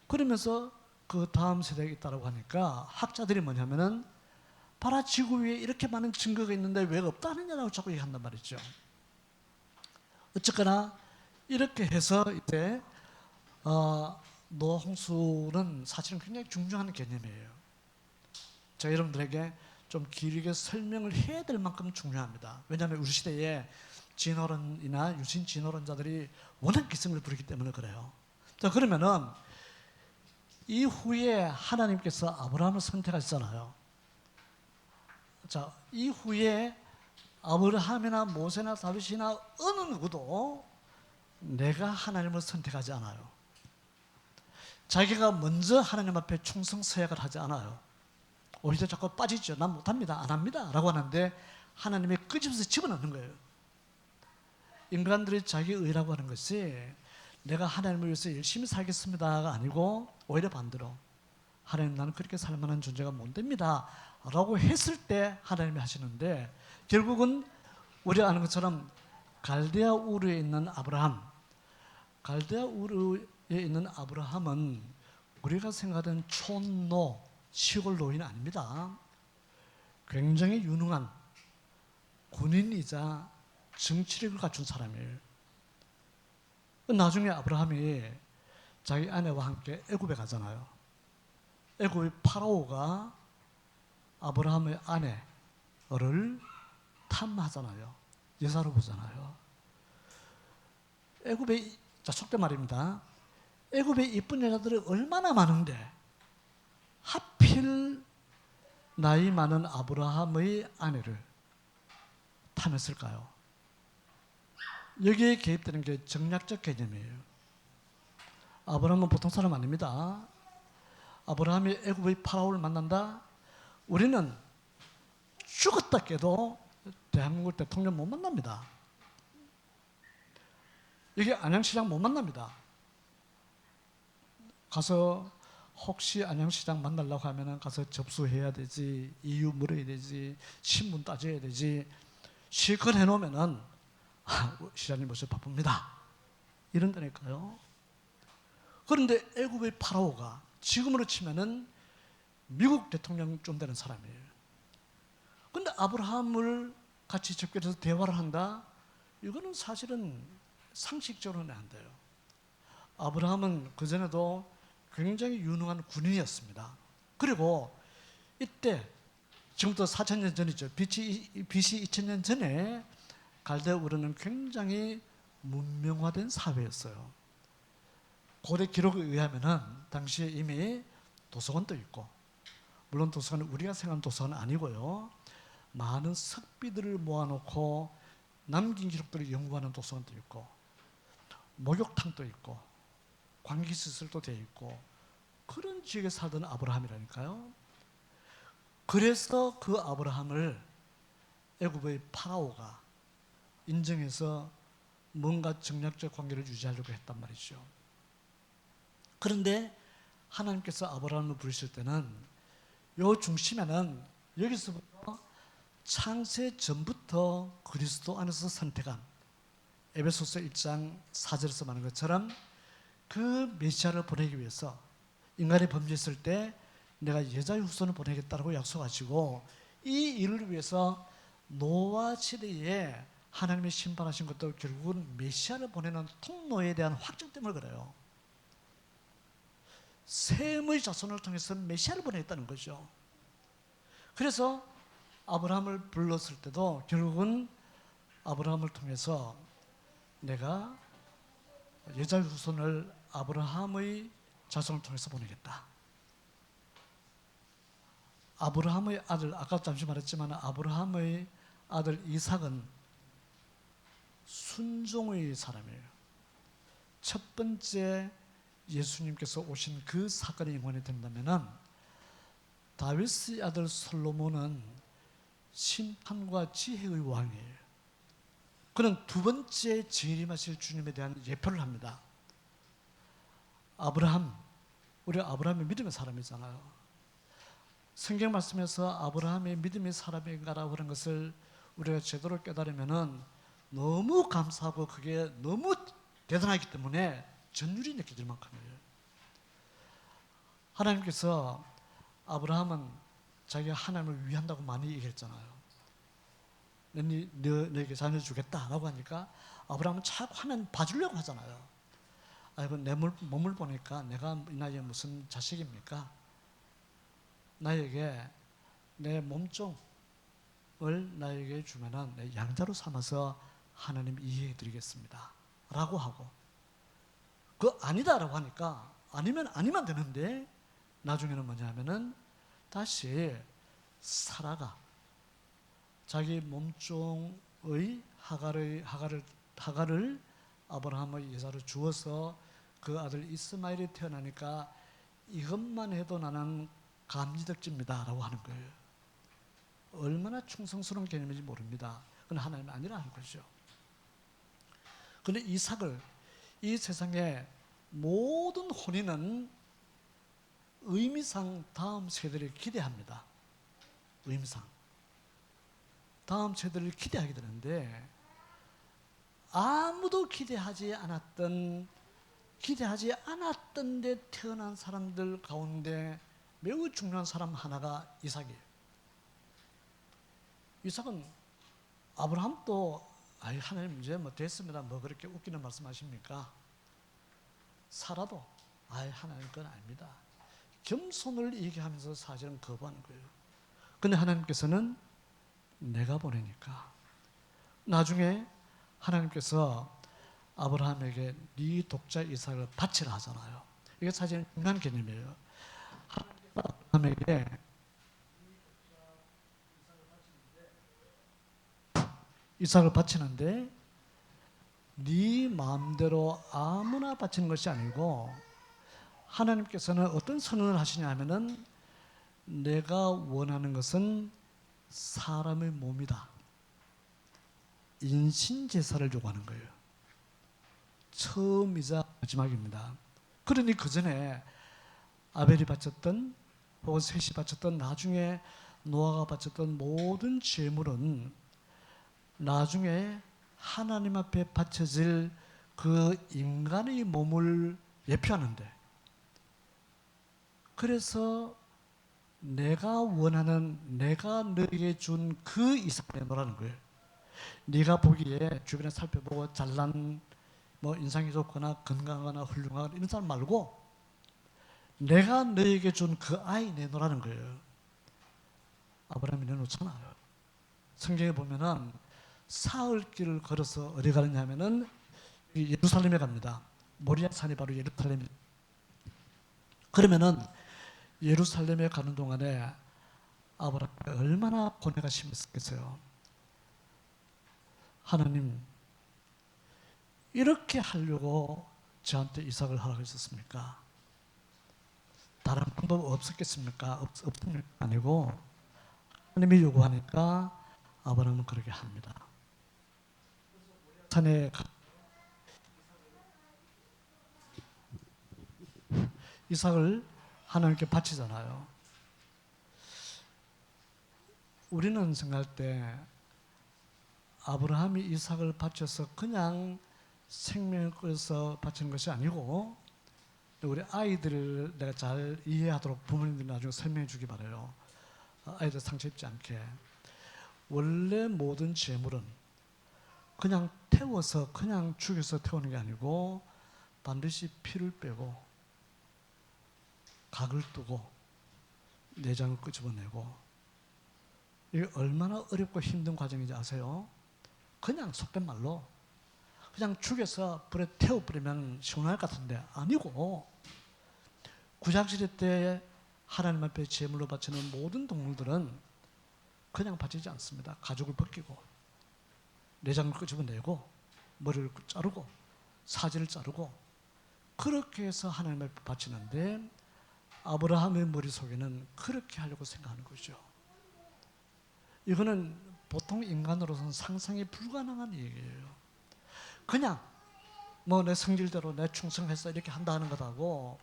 그러면서 그 다음 세대가 있다고 하니까 학자들이 뭐냐면은, 봐라, 지구 위에 이렇게 많은 증거가 있는데 왜 없다느냐라고 자꾸 얘기한단 말이죠. 어쨌거나 이렇게 해서 이제 노아 홍수는 사실은 굉장히 중요한 개념이에요. 제가 여러분들에게 좀 길게 설명을 해야 될 만큼 중요합니다. 왜냐하면 우리 시대에 진화론이나 유신 진화론자들이 워낙 기승을 부리기 때문에 그래요. 자, 그러면은 이후에 하나님께서 아브라함을 선택하셨잖아요. 자, 이후에 아브라함이나 모세나 다윗이나 어느 누구도 내가 하나님을 선택하지 않아요. 자기가 먼저 하나님 앞에 충성서약을 하지 않아요. 오히려 자꾸 빠지죠. 난 못합니다, 안 합니다 라고 하는데 하나님이 끄집어서 집어넣는 거예요. 인간들이 자기 의라고 하는 것이 내가 하나님을 위해서 열심히 살겠습니다가 아니고 오히려 반대로 하나님, 나는 그렇게 살 만한 존재가 못 됩니다 라고 했을 때 하나님이 하시는데, 결국은 우리 아는 것처럼 갈대아 우르에 있는 아브라함, 갈대아 우르에 있는 아브라함은 우리가 생각하는 촌노, 시골 노인이 아닙니다. 굉장히 유능한 군인이자 정치력을 갖춘 사람이에요. 나중에 아브라함이 자기 아내와 함께 애굽에 가잖아요. 애굽의 파라오가 아브라함의 아내를 탐하잖아요. 여사로 보잖아요. 애굽에, 자, 속된 말입니다. 애굽에 이쁜 여자들이 얼마나 많은데 하필 나이 많은 아브라함의 아내를 탐했을까요? 여기에 개입되는 게 정략적 개념이에요. 아브라함은 보통 사람 아닙니다. 아브라함이 애굽의 파라오를 만난다? 우리는 죽었다 깨도 대한민국 대통령 못 만납니다. 여기 안양시장 못 만납니다. 가서 혹시 안양시장 만나려고 하면 가서 접수해야 되지, 이유 물어야 되지, 신문 따져야 되지, 실컷 해놓으면은 시장님 벌써 바쁩니다 이런다니까요. 그런데 애굽의 파라오가 지금으로 치면은 미국 대통령 좀 되는 사람이에요. 그런데 아브라함을 같이 접견해서 대화를 한다? 이거는 사실은 상식적으로는 안 돼요. 아브라함은 그전에도 굉장히 유능한 군인이었습니다. 그리고 이때 지금부터 4,000년 전이죠. BC 2,000년 전에 갈대아 우르는 굉장히 문명화된 사회였어요. 고대 기록에 의하면은 당시에 이미 도서관도 있고, 물론 도서관은 우리가 생각하는 도서관은 아니고요, 많은 석비들을 모아놓고 남긴 기록들을 연구하는 도서관도 있고, 목욕탕도 있고, 관기시설도 되어 있고, 그런 지역에 살던 아브라함이라니까요. 그래서 그 아브라함을 애굽의 파라오가 인정해서 뭔가 정략적 관계를 유지하려고 했단 말이죠. 그런데 하나님께서 아브라함을 부르실 때는 요 중심에는 여기서부터 창세 전부터 그리스도 안에서 선택한, 에베소서 1장 4절에서 말하는 것처럼 그 메시아를 보내기 위해서 인간이 범죄했을 때 내가 여자의 후손을 보내겠다고 약속하시고, 이 일을 위해서 노아 시대에 하나님이 심판하신 것도 결국은 메시아를 보내는 통로에 대한 확증 때문에 그래요. 셈의 자손을 통해서 메시아를 보내겠다는 거죠. 그래서 아브라함을 불렀을 때도 결국은 아브라함을 통해서 내가 여자의 후손을 아브라함의 자손을 통해서 보내겠다. 아브라함의 아들, 아까 잠시 말했지만 아브라함의 아들 이삭은 순종의 사람이에요. 첫 번째 예수님께서 오신 그 사건이 임원이 된다면 다윗의 아들 솔로몬은 심판과 지혜의 왕이에요. 그는 두 번째 재림하실 주님에 대한 예표를 합니다. 아브라함, 우리 아브라함이 믿음의 사람이잖아요. 성경 말씀에서 아브라함이 믿음의 사람인가라고 하는 것을 우리가 제대로 깨달으면은 너무 감사하고 그게 너무 대단하기 때문에 전율이 느껴질 만큼이에요. 하나님께서 아브라함은 자기가 하나님을 위한다고 많이 얘기했잖아요. 너에게 자녀 주겠다라고 하니까 아브라함은 자꾸 하나님 봐주려고 하잖아요. 아이고, 내 몸을 보니까 내가 이 나이에 무슨 자식입니까? 나에게 내 몸종을 나에게 주면은 내 양자로 삼아서 하나님 이해해 드리겠습니다 라고 하고, 그 아니다라고 하니까 아니면 아니면 되는데 나중에는 뭐냐 하면은 다시 사라가 자기 몸종의 하가를 아브라함의 여자로 주어서 그 아들 이스마엘이 태어나니까 이것만 해도 나는 감지덕집니다 라고 하는 거예요. 얼마나 충성스러운 개념인지 모릅니다. 그건 하나님이 아니라는 거죠. 그런데 이삭을, 이 세상의 모든 혼인은 의미상 다음 세대를 기대합니다. 의미상 다음 세대를 기대하게 되는데, 아무도 기대하지 않았던 데 태어난 사람들 가운데 매우 중요한 사람 하나가 이삭이에요. 이삭은 아브라함도 하나님 이제 뭐 됐습니다, 뭐 그렇게 웃기는 말씀하십니까? 사라도 하나님 건 아닙니다. 겸손을 얘기하면서 사실은 거부하는 거예요. 근데 하나님께서는 내가 보내니까, 나중에 하나님께서 아브라함에게 네 독자 이삭을 바치라 하잖아요. 이게 사실 중요한 개념이에요. 아브라함에게 이삭을 바치는데 네 마음대로 아무나 바치는 것이 아니고, 하나님께서는 어떤 선언을 하시냐 하면은 내가 원하는 것은 사람의 몸이다. 인신제사를 요구하는 거예요. 처음이자 마지막입니다. 그러니 그 전에 아벨이 바쳤던 혹은 셋이 바쳤던, 나중에 노아가 바쳤던 모든 제물은 나중에 하나님 앞에 바쳐질 그 인간의 몸을 예표하는데, 그래서 내가 원하는, 내가 너에게 준 그 이삭을 내놓으라는 거예요. 네가 보기에 주변에 살펴보고 잘난, 뭐 인상이 좋거나 건강하거나 훌륭하거나 이런 사람 말고 내가 너에게 준 그 아이 내놓으라는 거예요. 아브라함이 내놓잖아요. 성경에 보면은 사흘길을 걸어서 어디 가느냐 하면은 예루살렘에 갑니다. 모리아 산이 바로 예루살렘. 그러면은 예루살렘에 가는 동안에 아브라함이 얼마나 고뇌가 심했겠어요. 하나님, 이렇게 하려고 저한테 이삭을 허락하셨습니까? 다른 방법 없었겠습니까? 없습니까? 아니고 하나님이 요구하니까 아브라함은 그렇게 합니다. 산에 이삭을 하나님께 바치잖아요. 우리는 생각할 때 아브라함이 이삭을 바쳐서 그냥 생명을 끌어서 바치는 것이 아니고, 우리 아이들을 내가 잘 이해하도록 부모님들이 나중에 설명해 주기 바라요. 아이들 상처 입지 않게. 원래 모든 제물은 그냥 태워서, 그냥 죽여서 태우는 게 아니고 반드시 피를 빼고 각을 뜨고 내장을 끄집어내고, 이게 얼마나 어렵고 힘든 과정인지 아세요? 그냥 속된 말로 그냥 죽여서 불에 태워버리면 시원할 것 같은데 아니고, 구약시대 때 하나님 앞에 제물로 바치는 모든 동물들은 그냥 바치지 않습니다. 가죽을 벗기고 내장을 끄집어내고 머리를 자르고 사지를 자르고 그렇게 해서 하나님 앞에 바치는데, 아브라함의 머릿속에는 그렇게 하려고 생각하는 거죠. 이거는 보통 인간으로서는 상상이 불가능한 얘기예요. 그냥 뭐 내 성질대로 내 충성해서 이렇게 한다는 것하고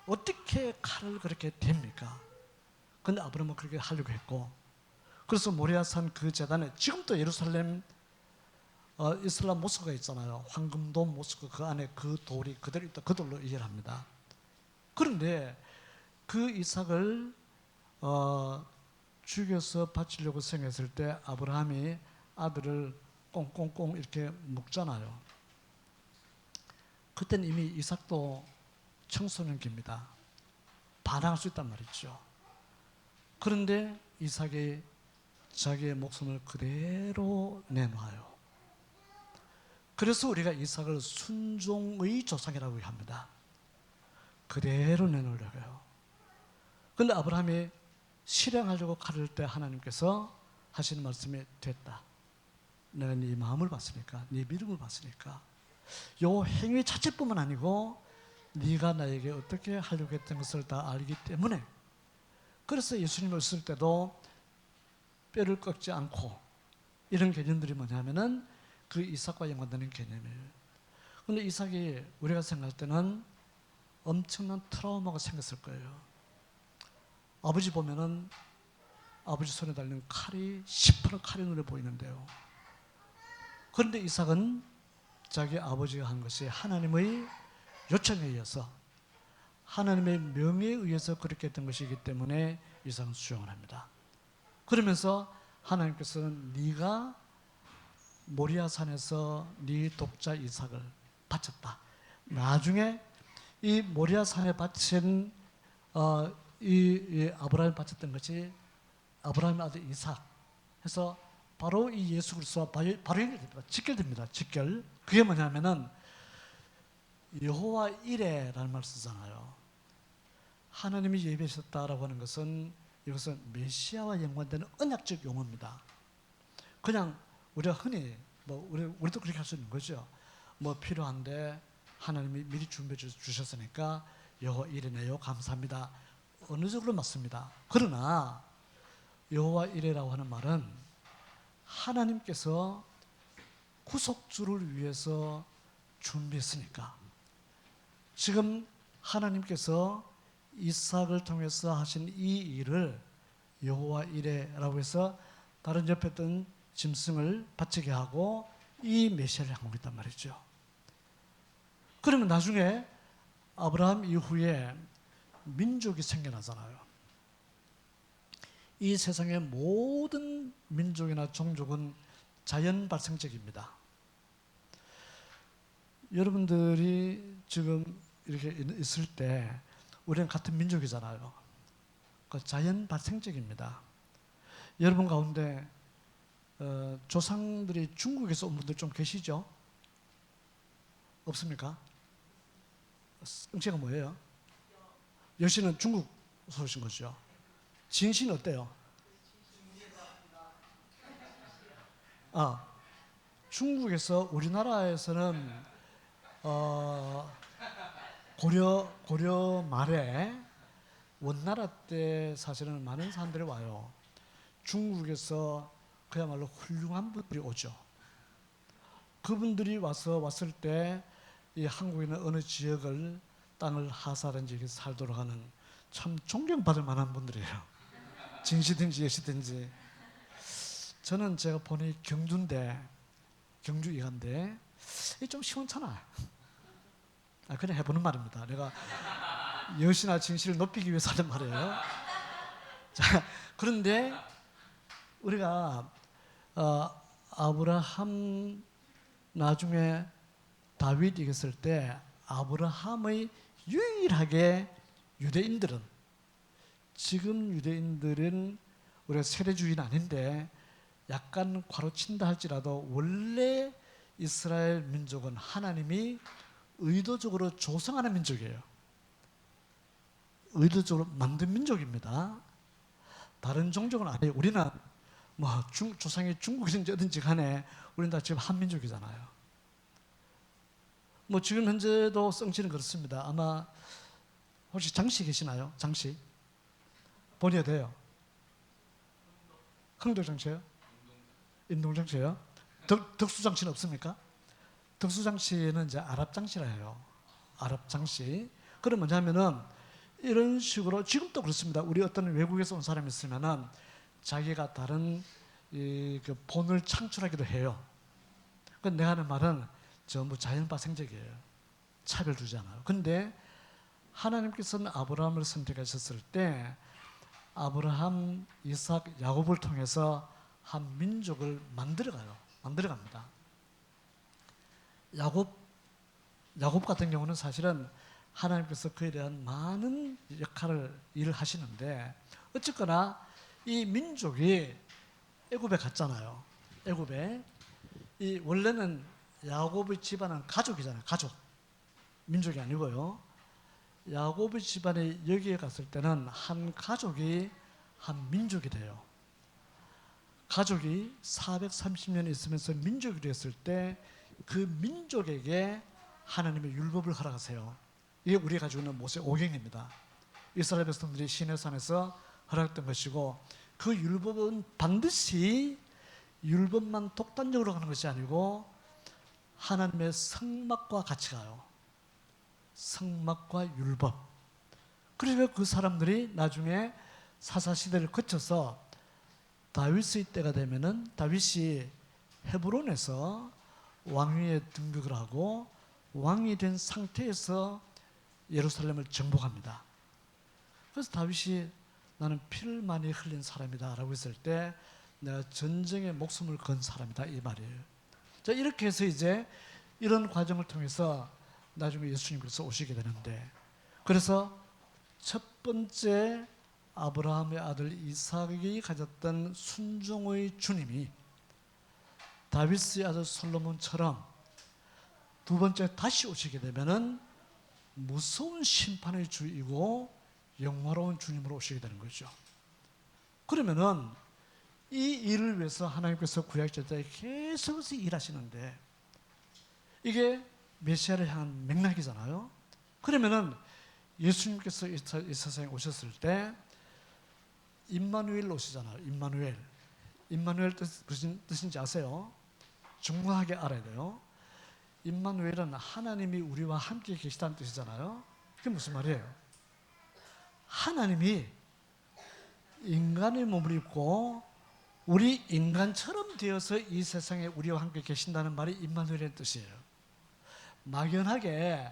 어떻게 칼을 그렇게 댑니까? 근데 아브라함은 그렇게 하려고 했고, 그래서 모리아산 그 제단에 지금도 예루살렘 이슬람 모스크가 있잖아요. 황금돔 모스크, 그 안에 그 돌이 그대로 있다. 그 돌로 이해를 합니다. 그런데 그 이삭을 죽여서 바치려고 생각했을 때 아브라함이 아들을 꽁꽁꽁 이렇게 묶잖아요. 그때는 이미 이삭도 청소년기입니다. 반항할 수 있단 말이죠. 그런데 이삭이 자기의 목숨을 그대로 내놔요. 그래서 우리가 이삭을 순종의 조상이라고 합니다. 그대로 내놓으려고요. 그런데 아브라함이 실행하려고 가를 때 하나님께서 하시는 말씀이 됐다. 내가 네 마음을 봤으니까, 네 믿음을 봤으니까. 요 행위 자체뿐만 아니고 네가 나에게 어떻게 하려고 했던 것을 다 알기 때문에, 그래서 예수님을 쓸 때도 뼈를 꺾지 않고, 이런 개념들이 뭐냐면은 그 이삭과 연관되는 개념이에요. 그런데 이삭이 우리가 생각할 때는 엄청난 트라우마가 생겼을 거예요. 아버지 보면은 아버지 손에 달린 칼이 시퍼런 칼이 눈에 보이는데요. 그런데 이삭은 자기 아버지가 한 것이 하나님의 요청에 의해서, 하나님의 명에 의해서 그렇게 했던 것이기 때문에 이삭은 수용을 합니다. 그러면서 하나님께서는 네가 모리아산에서 네 독자 이삭을 바쳤다. 나중에 이 모리아산에 바친 이 아브라함이 바쳤던 것이 아브라함의 아들 이삭 해서 바로 이 예수 그리스도와 바로 연결됩니다. 직결됩니다. 직결. 그게 뭐냐면은 여호와 이레라는 말을 쓰잖아요. 하나님이 예비하셨다라고 하는 것은, 이것은 메시아와 연관되는 언약적 용어입니다. 그냥 우리가 흔히 우리도 그렇게 할 수 있는 거죠. 뭐 필요한데 하나님이 미리 준비해 주셨으니까 여호와 이레네요, 감사합니다. 어느 정도 맞습니다. 그러나 여호와 이레라고 하는 말은 하나님께서 구속주를 위해서 준비했으니까, 지금 하나님께서 이삭을 통해서 하신 이 일을 여호와 이레라고 해서 다른 옆에 있던 짐승을 바치게 하고 이 메시아를 향하고 있단 말이죠. 그러면 나중에 아브라함 이후에 민족이 생겨나잖아요. 이 세상의 모든 민족이나 종족은 자연 발생적입니다. 여러분들이 지금 이렇게 있을 때 우리는 같은 민족이잖아요. 그 자연 발생적입니다. 여러분 가운데 조상들이 중국에서 온 분들 좀 계시죠? 없습니까? 응치가 뭐예요? 여씨는 중국 소신 거죠. 진씨는 어때요? 중국에서 우리나라에서는 고려 말에 원나라 때 사실은 많은 사람들이 와요. 중국에서 그야말로 훌륭한 분들이 오죠. 그분들이 왔을 때 이 한국에 있는 어느 지역을 땅을 하사하든지 살도록 하는 참 존경받을 만한 분들이에요. 진시든지 여시든지. 저는 제가 보니 경주 이간데 좀 시원찮아. 그냥 해보는 말입니다. 내가 여시나 진실을 높이기 위해서 하는 말이에요. 자, 그런데 우리가 아브라함 나중에 다윗 이겼을 때 아브라함의 유일하게 유대인들은, 지금 유대인들은 우리가 세례주의는 아닌데 약간 과로친다 할지라도 원래 이스라엘 민족은 하나님이 의도적으로 조성하는 민족이에요. 의도적으로 만든 민족입니다. 다른 종족은 아니에요. 우리는 뭐 조상이 중국이든지 어딘지 간에 우리는 다 지금 한 민족이잖아요. 뭐 지금 현재도 성씨는 그렇습니다. 아마 혹시 장씨 계시나요? 장씨? 본의가 돼요. 흥덕장씨요? 인동장씨요? 덕수장씨는 없습니까? 덕수장씨는 이제 아랍장씨라 해요. 아랍장씨. 그럼 뭐냐면은 이런 식으로 지금도 그렇습니다. 우리 어떤 외국에서 온 사람이 있으면은 자기가 다른 그 본을 창출하기도 해요. 그 내가 하는 말은 전부 자연발생적이에요. 차별 두지 않아요. 근데 하나님께서는 아브라함을 선택하셨을 때 아브라함, 이삭, 야곱을 통해서 한 민족을 만들어갑니다. 야곱 같은 경우는 사실은 하나님께서 그에 대한 많은 일을 하시는데, 어쨌거나 이 민족이 애굽에 갔잖아요. 애굽에 원래는 야곱의 집안은 가족이잖아요. 가족. 민족이 아니고요. 야곱의 집안에 여기에 갔을 때는 한 가족이 한 민족이 돼요. 가족이 430년 있으면서 민족이 되었을 때 그 민족에게 하나님의 율법을 허락하세요. 이게 우리가 가지고 있는 모세 오경입니다. 이스라엘 백성들이 시내산에서 허락된 것이고, 그 율법은 반드시 율법만 독단적으로 가는 것이 아니고 하나님의 성막과 같이 가요. 성막과 율법. 그래서 그 사람들이 나중에 사사시대를 거쳐서 다윗의 때가 되면은 다윗이 헤브론에서 왕위에 등극을 하고 왕이 된 상태에서 예루살렘을 정복합니다. 그래서 다윗이 나는 피를 많이 흘린 사람이다 라고 했을 때 내가 전쟁에 목숨을 건 사람이다 이 말이에요. 자, 이렇게 해서 이제 이런 과정을 통해서 나중에 예수님께서 오시게 되는데, 그래서 첫 번째 아브라함의 아들 이삭이 가졌던 순종의 주님이 다윗의 아들 솔로몬처럼 두 번째 다시 오시게 되면은 무서운 심판의 주이고 영화로운 주님으로 오시게 되는 거죠. 그러면은 이 일을 위해서 하나님께서 구약 제자에 계속해서 일하시는데, 이게 메시아를 향한 맥락이잖아요. 그러면은 예수님께서 이 세상에 오셨을 때 임마누엘 오시잖아요. 임마누엘 무슨 뜻인지 아세요? 중요하게 알아야 돼요. 임마누엘은 하나님이 우리와 함께 계시다는 뜻이잖아요. 그게 무슨 말이에요? 하나님이 인간의 몸을 입고 우리 인간처럼 되어서 이 세상에 우리와 함께 계신다는 말이 임마누엘의 뜻이에요. 막연하게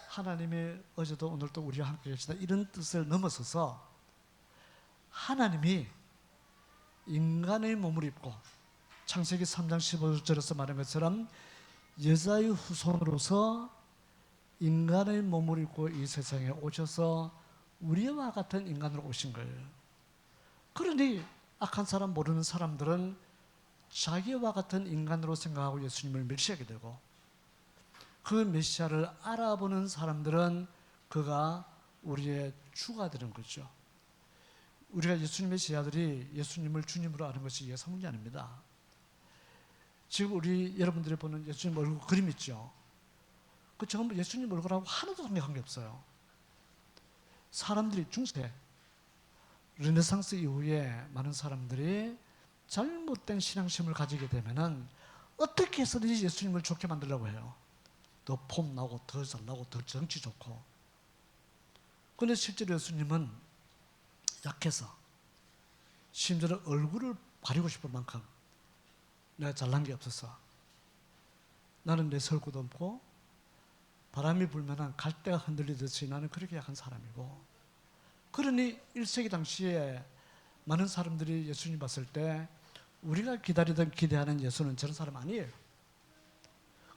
하나님이 어제도 오늘도 우리와 함께 계시다 이런 뜻을 넘어서서 하나님이 인간의 몸을 입고 창세기 3장 15절에서 말한 것처럼 여자의 후손으로서 인간의 몸을 입고 이 세상에 오셔서 우리와 같은 인간으로 오신 거예요. 그러니 악한 사람 모르는 사람들은 자기와 같은 인간으로 생각하고 예수님을 멸시하게 되고, 그 메시아를 알아보는 사람들은 그가 우리의 주가 되는 거죠. 우리가 예수님의 제자들이 예수님을 주님으로 아는 것이 이게 성문이 아닙니다. 지금 우리 여러분들이 보는 예수님 얼굴 그림 있죠. 그 전부 예수님 얼굴하고 하나도 관계 없어요. 사람들이 중세 르네상스 이후에 많은 사람들이 잘못된 신앙심을 가지게 되면은 어떻게 해서든지 예수님을 좋게 만들려고 해요. 더 폼 나고 더 잘나고 더 정치 좋고. 그런데 실제로 예수님은 약해서 심지어 얼굴을 가리고 싶을 만큼 내가 잘난 게 없어서 나는 내 설구도 없고 바람이 불면 갈대가 흔들리듯이 나는 그렇게 약한 사람이고, 그러니 1세기 당시에 많은 사람들이 예수님 봤을 때 우리가 기다리던 기대하는 예수는 저런 사람 아니에요.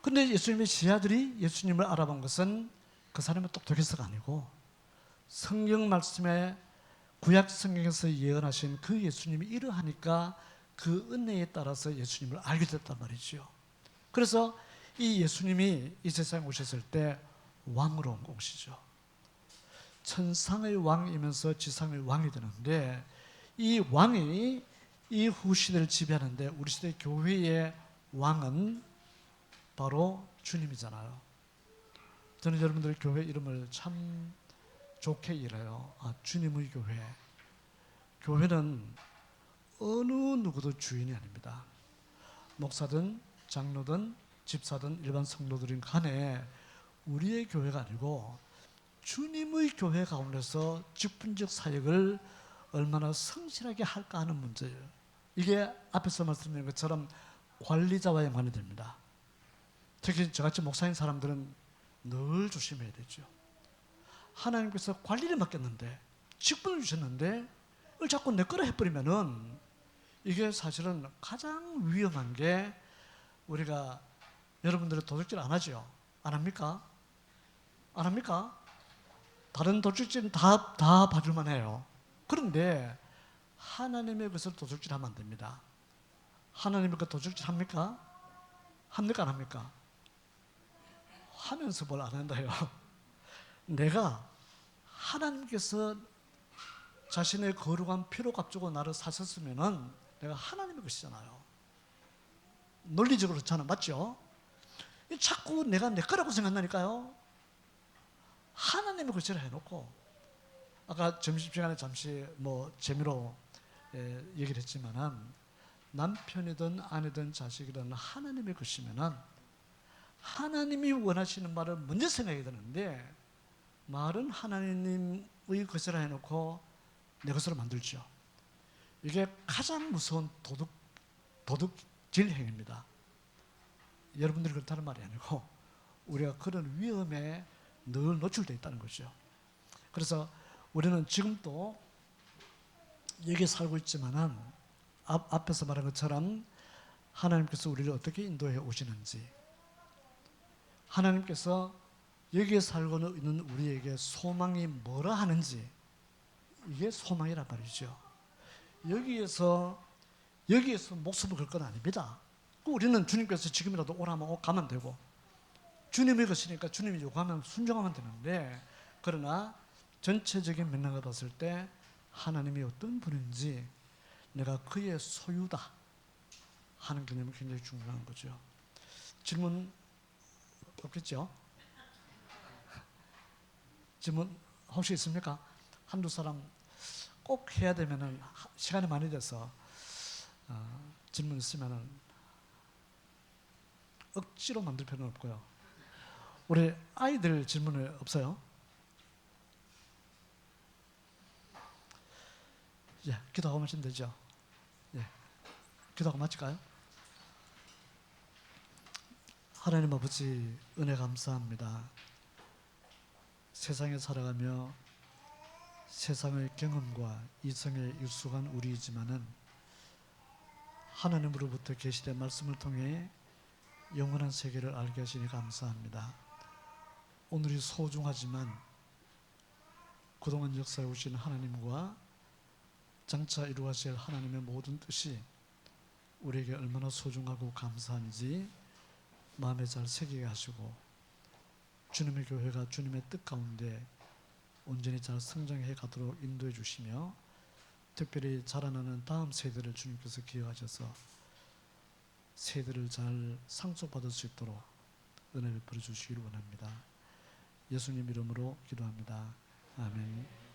그런데 예수님의 제자들이 예수님을 알아본 것은 그 사람의 똑똑해서가 아니고 성경 말씀에 구약 성경에서 예언하신 그 예수님이 이러하니까 그 은혜에 따라서 예수님을 알게 됐단 말이죠. 그래서 이 예수님이 이 세상에 오셨을 때 왕으로 온 것이죠. 천상의 왕이면서 지상의 왕이 되는데, 이 왕이 이 후시대를 지배하는데 우리 시대 교회의 왕은 바로 주님이잖아요. 저는 여러분들 교회 이름을 참 좋게 일해요. 주님의 교회. 교회는 어느 누구도 주인이 아닙니다. 목사든 장로든 집사든 일반 성도들인 간에 우리의 교회가 아니고 주님의 교회 가운데서 직분적 사역을 얼마나 성실하게 할까 하는 문제예요. 이게 앞에서 말씀드린 것처럼 관리자와 연관이 됩니다. 특히 저같이 목사인 사람들은 늘 조심해야 되죠. 하나님께서 관리를 맡겼는데, 직분을 주셨는데 이걸 자꾸 내 거라 해버리면은 이게 사실은 가장 위험한 게, 우리가 여러분들은 도둑질 안 하죠? 안 합니까? 안 합니까? 다른 도둑질은 다 봐줄만 해요. 그런데 하나님의 것을 도둑질하면 안 됩니다. 하나님의 것 도둑질 합니까? 합니까? 안 합니까? 하면서 뭘 안 한다요. 내가 하나님께서 자신의 거룩한 피로 값주고 나를 사셨으면은 내가 하나님의 것이잖아요. 논리적으로 저는 맞죠? 자꾸 내가 내 거라고 생각나니까요. 하나님의 것이라 해놓고, 아까 점심시간에 잠시 재미로 얘기를 했지만은, 남편이든 아내든 자식이든 하나님의 것이면은 하나님이 원하시는 말을 먼저 생각해야 되는데, 말은 하나님의 것이라 해놓고 내 것으로 만들죠. 이게 가장 무서운 도둑질 행위입니다. 여러분들이 그렇다는 말이 아니고 우리가 그런 위험에 늘 노출되어 있다는 거죠. 그래서 우리는 지금도 여기에 살고 있지만은 앞에서 말한 것처럼 하나님께서 우리를 어떻게 인도해 오시는지, 하나님께서 여기에 살고 있는 우리에게 소망이 뭐라 하는지, 이게 소망이란 말이죠. 여기에서 목숨을 걸 건 아닙니다. 우리는 주님께서 지금이라도 오라면 가면 되고, 주님의 것이니까 주님이 요구하면 순종하면 되는데, 그러나 전체적인 맥락을 봤을 때 하나님이 어떤 분인지, 내가 그의 소유다 하는 개념이 굉장히 중요한 거죠. 질문 없겠죠? 질문 혹시 있습니까? 한두 사람 꼭 해야 되면은 시간이 많이 돼서 질문 있으면은 억지로 만들 필요는 없고요. 우리 아이들 질문은 없어요? 예, 기도하고 마치면 되죠. 예, 기도하고 마칠까요? 하나님 아버지, 은혜 감사합니다. 세상에 살아가며 세상의 경험과 이성에 익숙한 우리이지만은 하나님으로부터 계시된 말씀을 통해 영원한 세계를 알게 하시니 감사합니다. 오늘이 소중하지만 그동안 역사해 오신 하나님과 장차 이루어질 하나님의 모든 뜻이 우리에게 얼마나 소중하고 감사한지 마음에 잘 새기게 하시고, 주님의 교회가 주님의 뜻 가운데 온전히 잘 성장해 가도록 인도해 주시며, 특별히 자라나는 다음 세대를 주님께서 기억하셔서 세대를 잘 상속받을 수 있도록 은혜 베풀어 주시기를 원합니다. 예수님 이름으로 기도합니다. 아멘.